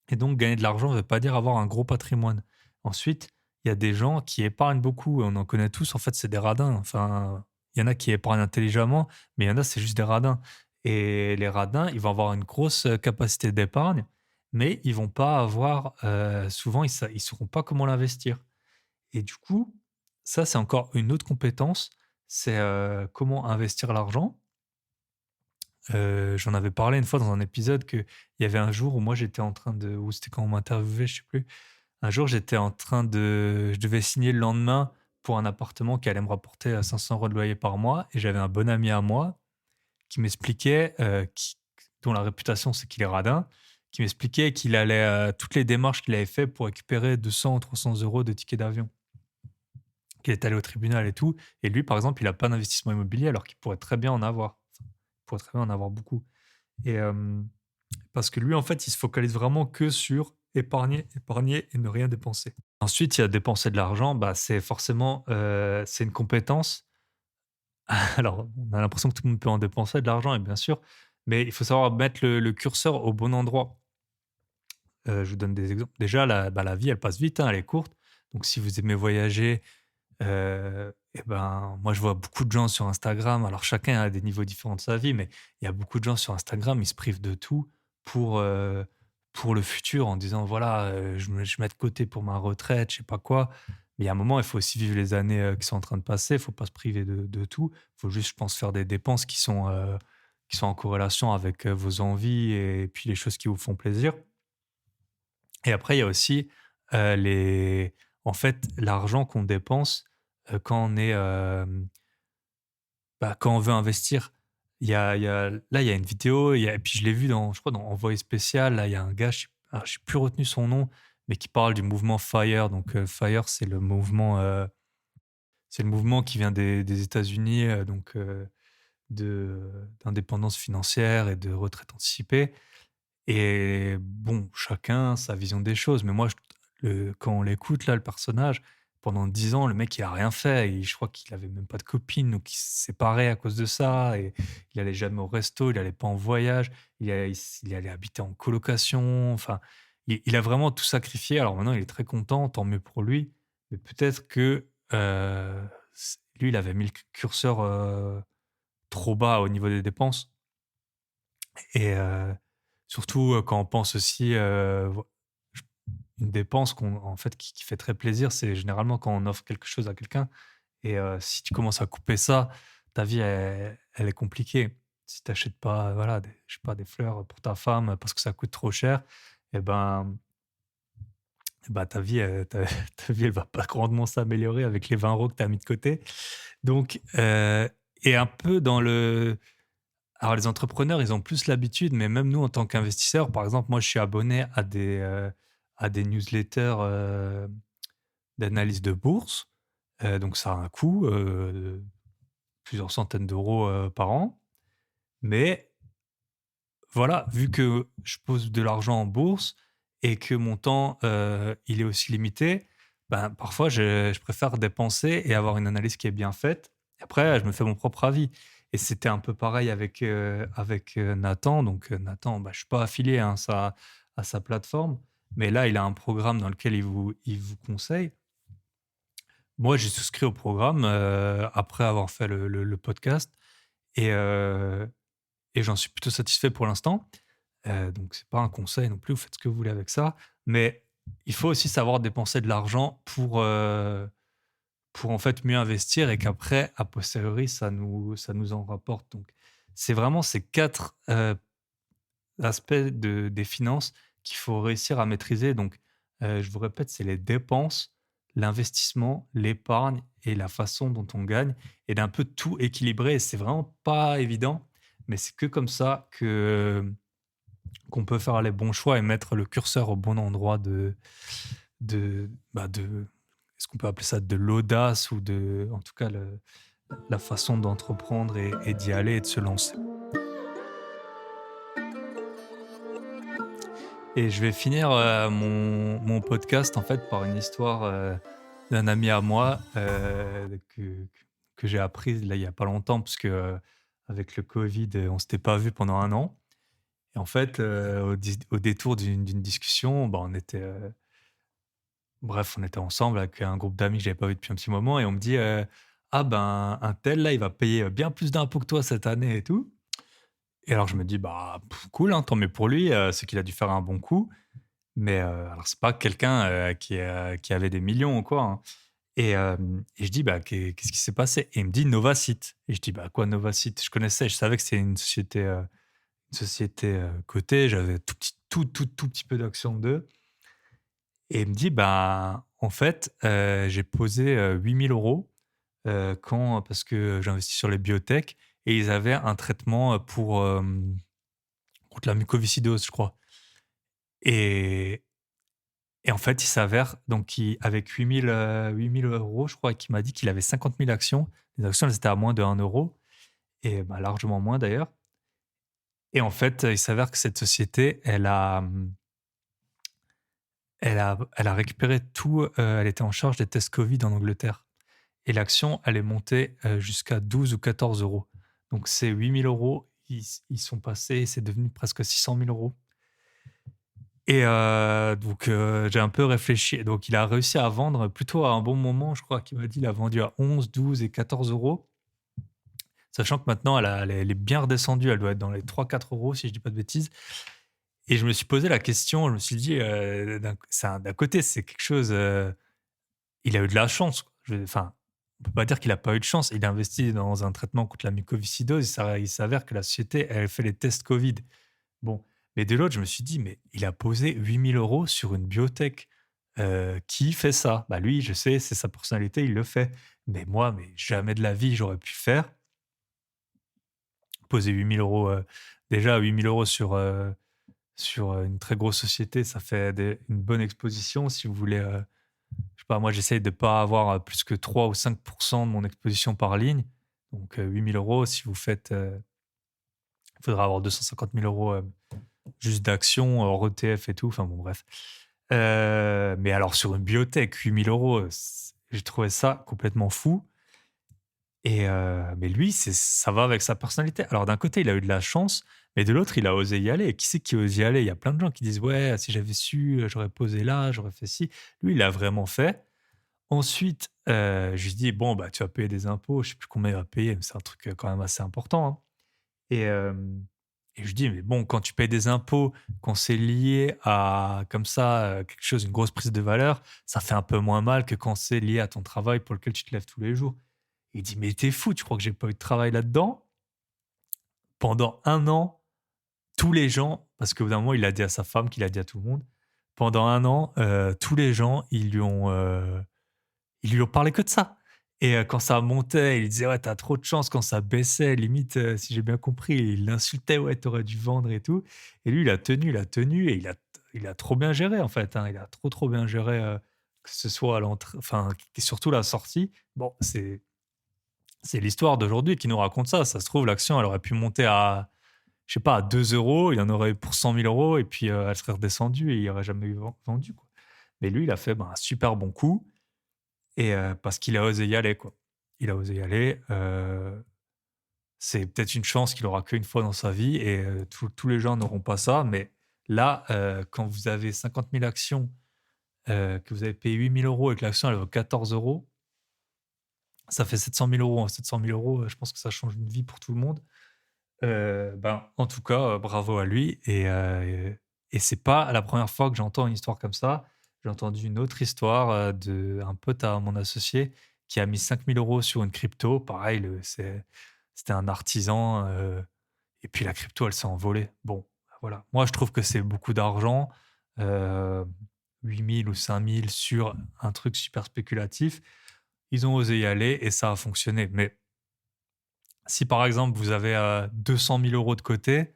et donc gagner de l'argent ne veut pas dire avoir un gros patrimoine. Ensuite, il y a des gens qui épargnent beaucoup, on en connaît tous, en fait, c'est des radins. Enfin, il y en a qui épargnent intelligemment, mais il y en a, c'est juste des radins et les radins, ils vont avoir une grosse, capacité d'épargne, mais ils vont pas avoir, souvent, ils sauront pas comment l'investir et du coup, ça, c'est encore une autre compétence, c'est, comment investir l'argent. J'en avais parlé une fois dans un épisode qu'il y avait un jour où moi j'étais en train de ou c'était quand on m'interviewait, je sais plus. Un jour, je devais signer le lendemain pour un appartement qui allait me rapporter, 500 € de loyer par mois et j'avais un bon ami à moi qui m'expliquait, dont la réputation c'est qu'il est radin, qui m'expliquait qu'il allait, toutes les démarches qu'il avait fait pour récupérer 200 ou 300 € de tickets d'avion. Qu'il est allé au tribunal et tout et lui, par exemple, il a pas d'investissement immobilier alors qu'il pourrait très bien en avoir. Enfin, il pourrait très bien en avoir beaucoup et parce que lui, en fait, il se focalise vraiment que sur épargner, épargner et ne rien dépenser. Ensuite, il y a dépenser de l'argent, bah, c'est forcément, c'est une compétence. Alors, on a l'impression que tout le monde peut en dépenser de l'argent et bien sûr, mais il faut savoir mettre le curseur au bon endroit. Je vous donne des exemples. Déjà, la vie, elle passe vite, hein, elle est courte. Donc si vous aimez voyager, et ben, moi, je vois beaucoup de gens sur Instagram. Alors, chacun a des niveaux différents de sa vie, mais il y a beaucoup de gens sur Instagram, ils se privent de tout pour, heu, pour le futur en disant: «Voilà, je mets de côté pour ma retraite», je sais pas quoi. Mais il y a un moment, il faut aussi vivre les années, qui sont en train de passer. Il faut pas se priver de tout. Il faut juste, je pense, faire des dépenses qui sont en corrélation avec, vos envies et puis les choses qui vous font plaisir. Et après, il y a aussi, les en fait, l'argent qu'on dépense, quand on est, quand on veut investir. Il y a une vidéo, et puis je l'ai vu je crois dans Envoyé spécial, là, il y a un gars, j'ai plus retenu son nom, mais qui parle du mouvement FIRE. Donc, FIRE, c'est le mouvement qui vient des États-Unis, donc, d'indépendance financière et de retraite anticipée. Et bon, chacun sa vision des choses, mais moi, quand on l'écoute là, le personnage, pendant 10 ans, le mec, il a rien fait et je crois qu'il avait même pas de copine, donc il s'est séparé à cause de ça et il allait jamais au resto, il allait pas en voyage, il allait habiter en colocation, enfin, il a vraiment tout sacrifié. Alors maintenant, il est très content, tant mieux pour lui, mais peut-être que, lui, il avait mis le curseur, trop bas au niveau des dépenses et surtout, quand on pense aussi, j une dépense en fait, qui fait très plaisir, c'est généralement quand on offre quelque chose à quelqu'un et si tu commences à couper ça, ta vie elle est compliquée. si t'achètes pas, voilà, je sais pas, des fleurs pour ta femme parce que ça coûte trop cher, et ben, ta vie, ta vie, elle va pas grandement s'améliorer avec les 20 € que tu as mis de côté. Donc, et un peu dans le alors les entrepreneurs, ils ont plus l'habitude, mais même nous, en tant qu'investisseurs, par exemple, moi, je suis abonné à des newsletters, d'analyse de bourse, donc ça a un coût, de plusieurs centaines d'euros, par an. Mais voilà, vu que je pose de l'argent en bourse et que mon temps, il est aussi limité, ben, parfois je préfère dépenser et avoir une analyse qui est bien faite. Après, je me fais mon propre avis et c'était un peu pareil avec Nathan. Donc, Nathan, bah, je suis pas affilié, hein, à sa plateforme, mais là, il a un programme dans lequel il vous conseille. Moi, j'ai souscrit au programme, après avoir fait le podcast et heu et j'en suis plutôt satisfait pour l'instant. Donc c'est pas un conseil non plus, vous faites ce que vous voulez avec ça. Mais il faut aussi savoir dépenser de l'argent pour en fait mieux investir et qu'après, a posteriori, ça nous en rapporte. Donc c'est vraiment ces 4 aspects des finances qu'il faut réussir à maîtriser. Donc, je vous répète, c'est les dépenses, l'investissement, l'épargne et la façon dont on gagne et d'un peu tout équilibrer. Et c'est vraiment pas évident, mais c'est que comme ça qu'on peut faire les bons choix et mettre le curseur au bon endroit de est-ce qu'on peut appeler ça de l'audace ou de, en tout cas, la façon d'entreprendre et d'y aller et de se lancer. Et je vais finir mon podcast en fait par une histoire d'un ami à moi que j'ai apprise là il y a pas longtemps parce que avec le Covid on s'était pas vu pendant un an. Et en fait au détour d'une discussion, bah, on était ensemble avec un groupe d'amis que j'avais pas vu depuis un petit moment et on me dit ah ben un tel là il va payer bien plus d'impôts que toi cette année et tout. Et alors je me dis bah cool, hein, tant mieux pour lui, c'est qu'il a dû faire un bon coup. Mais alors c'est pas quelqu'un, qui avait des millions ou quoi, hein. Et je dis: «Bah, qu'est-ce qui s'est passé?» Et il me dit: «Novacite». Et je dis: «Bah, quoi Novacite?» Je connaissais, je savais que c'était une société, cotée, j'avais tout petit peu d'actions d'eux. Et il me dit: «Bah, en fait, j'ai posé, 8 000 € quand parce que j'investis sur les biotech et ils avaient un traitement, contre la mucoviscidose, je crois. Et Et en fait, il s'avère donc avec 8 000 €, je crois, qu'il m'a dit qu'il avait 50 000 actions. Les actions, elles étaient à moins de 1 € et bah, largement moins d'ailleurs. Et en fait, il s'avère que cette société, elle a récupéré tout, elle était en charge des tests Covid en Angleterre et l'action, elle est montée, jusqu'à 12 ou 14 €. Donc ces 8 000 €, ils sont passés, c'est devenu presque 600 000 €. Et donc j'ai un peu réfléchi. Donc il a réussi à vendre plutôt à un bon moment, je crois qu'il m'a dit il a vendu à 11, 12 et 14 €. Sachant que maintenant elle est bien redescendue, elle doit être dans les 3, 4 € si je dis pas de bêtises. Et je me suis posé la question, je me suis dit, d'un côté c'est quelque chose, il a eu de la chance. Enfin, on peut pas dire qu'il a pas eu de chance. Il a investi dans un traitement contre la mucoviscidose, il s'avère que la société, elle fait les tests Covid. Bon, mais de l'autre, je me suis dit: «Mais il a posé 8 000 € sur une biotech, qui fait ça?» Bah, lui, je sais, c'est sa personnalité, il le fait. Mais moi, mais jamais de la vie, j'aurais pu faire. Poser 8 000 €, déjà 8 000 € sur, une très grosse société, ça fait une bonne exposition. Si vous voulez, je sais pas, moi, j'essaye de pas avoir, plus que 3 ou 5 de mon exposition par ligne. Donc, 8 000 €, si vous faites, il faudra avoir 250 000 €, juste d'actions, hors ETF et tout, enfin bon bref. Mais alors sur une biotech, 8 000 €, j'ai trouvé ça complètement fou. Et mais lui, ça va avec sa personnalité. Alors d'un côté, il a eu de la chance, mais de l'autre, il a osé y aller. Et qui c'est qui ose y aller? Il y a plein de gens qui disent: «Ouais, si j'avais su, j'aurais posé là, j'aurais fait ci». Lui, il a vraiment fait. Ensuite, je lui dis: «Bon, bah, tu vas payer des impôts». Je sais plus combien il va payer, mais c'est un truc, quand même assez important, hein. Et et je dis: «Mais bon, quand tu payes des impôts, quand c'est lié à comme ça, quelque chose, une grosse prise de valeur, ça fait un peu moins mal que quand c'est lié à ton travail pour lequel tu te lèves tous les jours». Il dit: «Mais tu fou, tu crois que j'ai pas eu de travail là-dedans?» pendant 1 an, tous les gens, parce qu'au bout d'un moment, il l'a dit à sa femme, qu'il a dit à tout le monde, pendant 1 an, tous les gens, ils lui ont parlé que de ça. Et quand ça montait, il disait: «Ouais, t'as trop de chance». Quand ça baissait, limite, si j'ai bien compris, il l'insultait: «Ouais, t'aurais dû vendre et tout». Et lui, il a tenu et il a trop bien géré, en fait, hein. Il a trop, trop bien géré, que ce soit à l'entrée enfin, et surtout la sortie. Bon, c'est l'histoire d'aujourd'hui qui nous raconte ça. Ça se trouve, l'action, elle aurait pu monter à, je sais pas, à 2 €, il y en aurait eu pour 100 000 € et puis, elle serait redescendue et il y aurait jamais eu vendu, quoi. Mais lui, il a fait, ben, un super bon coup. Et parce qu'il a osé y aller, quoi. Il a osé y aller, c'est peut-être une chance qu'il aura qu'une fois dans sa vie et tous les gens n'auront pas ça, mais là, quand vous avez 50 000 actions, que vous avez payé 8 000 € et que l'action elle vaut 14 €, ça fait 700 000 €, hein. 700 000 €, je pense que ça change une vie pour tout le monde. Ben, en tout cas, bravo à lui et c'est pas la première fois que j'entends une histoire comme ça. J'ai entendu une autre histoire, d'un pote à mon associé qui a mis 5 000 € sur une crypto. Pareil, c'était un artisan, et puis la crypto, elle s'est envolée. Bon, voilà. Moi, je trouve que c'est beaucoup d'argent, heu, 8 000 ou 5 000 sur un truc super spéculatif. Ils ont osé y aller et ça a fonctionné. Mais si par exemple vous avez 200 000 € de côté,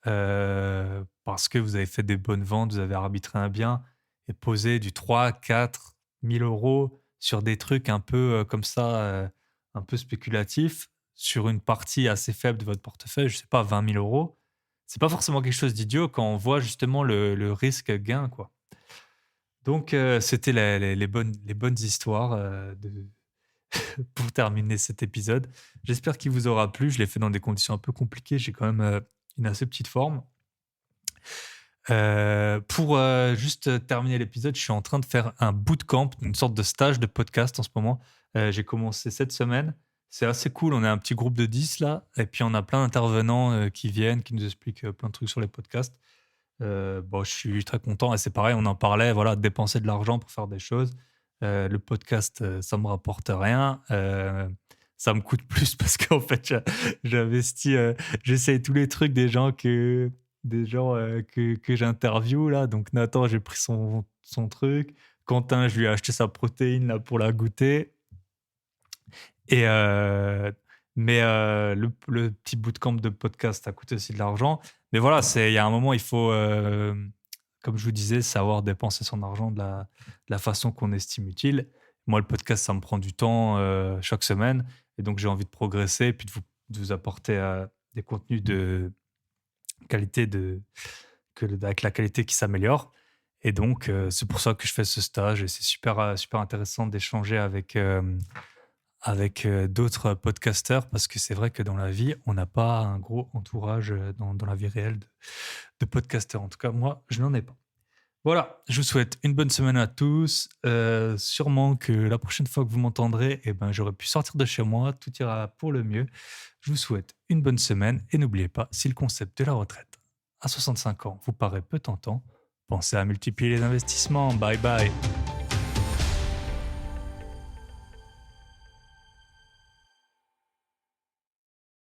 parce que vous avez fait des bonnes ventes, vous avez arbitré un bien et posé du 3 000 à 4 000 € sur des trucs un peu comme ça, un peu spéculatifs, sur une partie assez faible de votre portefeuille, je sais pas, 20 000 €, c'est pas forcément quelque chose d'idiot quand on voit justement le risque gain, quoi. Donc, c'était les bonnes histoires pour terminer cet épisode. J'espère qu'il vous aura plu. Je l'ai fait dans des conditions un peu compliquées. J'ai quand même une assez petite forme. Pour juste terminer l'épisode, je suis en train de faire un bootcamp, une sorte de stage de podcast en ce moment. J'ai commencé cette semaine. C'est assez cool. On est un petit groupe de 10 là. Et puis on a plein d'intervenants qui viennent, qui nous expliquent plein de trucs sur les podcasts. Bon, je suis très content et c'est pareil, on en parlait, voilà, dépenser de l'argent pour faire des choses. Le podcast, ça me rapporte rien. Ça me coûte plus parce qu'en fait, j'investis, j'essaye tous les trucs des gens que j'interviewe là. Donc Nathan, j'ai pris son truc. Quentin, je lui ai acheté sa protéine là pour la goûter. Et mais le petit bootcamp de podcast, ça coûte aussi de l'argent. Mais voilà, il y a un moment, il faut, comme je vous disais, savoir dépenser son argent de la façon qu'on estime utile. Moi, le podcast, ça me prend du temps chaque semaine. Et donc, j'ai envie de progresser et puis de vous apporter des contenus de qualité, avec la qualité qui s'améliore. Et donc, c'est pour ça que je fais ce stage et c'est super, super intéressant d'échanger avec d'autres podcasteurs parce que c'est vrai que dans la vie, on n'a pas un gros entourage dans la vie réelle de podcasteurs. En tout cas, moi, je n'en ai pas. Voilà, je vous souhaite une bonne semaine à tous. Sûrement que la prochaine fois que vous m'entendrez, eh ben, j'aurai pu sortir de chez moi, tout ira pour le mieux. Je vous souhaite une bonne semaine et n'oubliez pas, si le concept de la retraite à 65 ans vous paraît peu tentant, pensez à multiplier les investissements. Bye bye.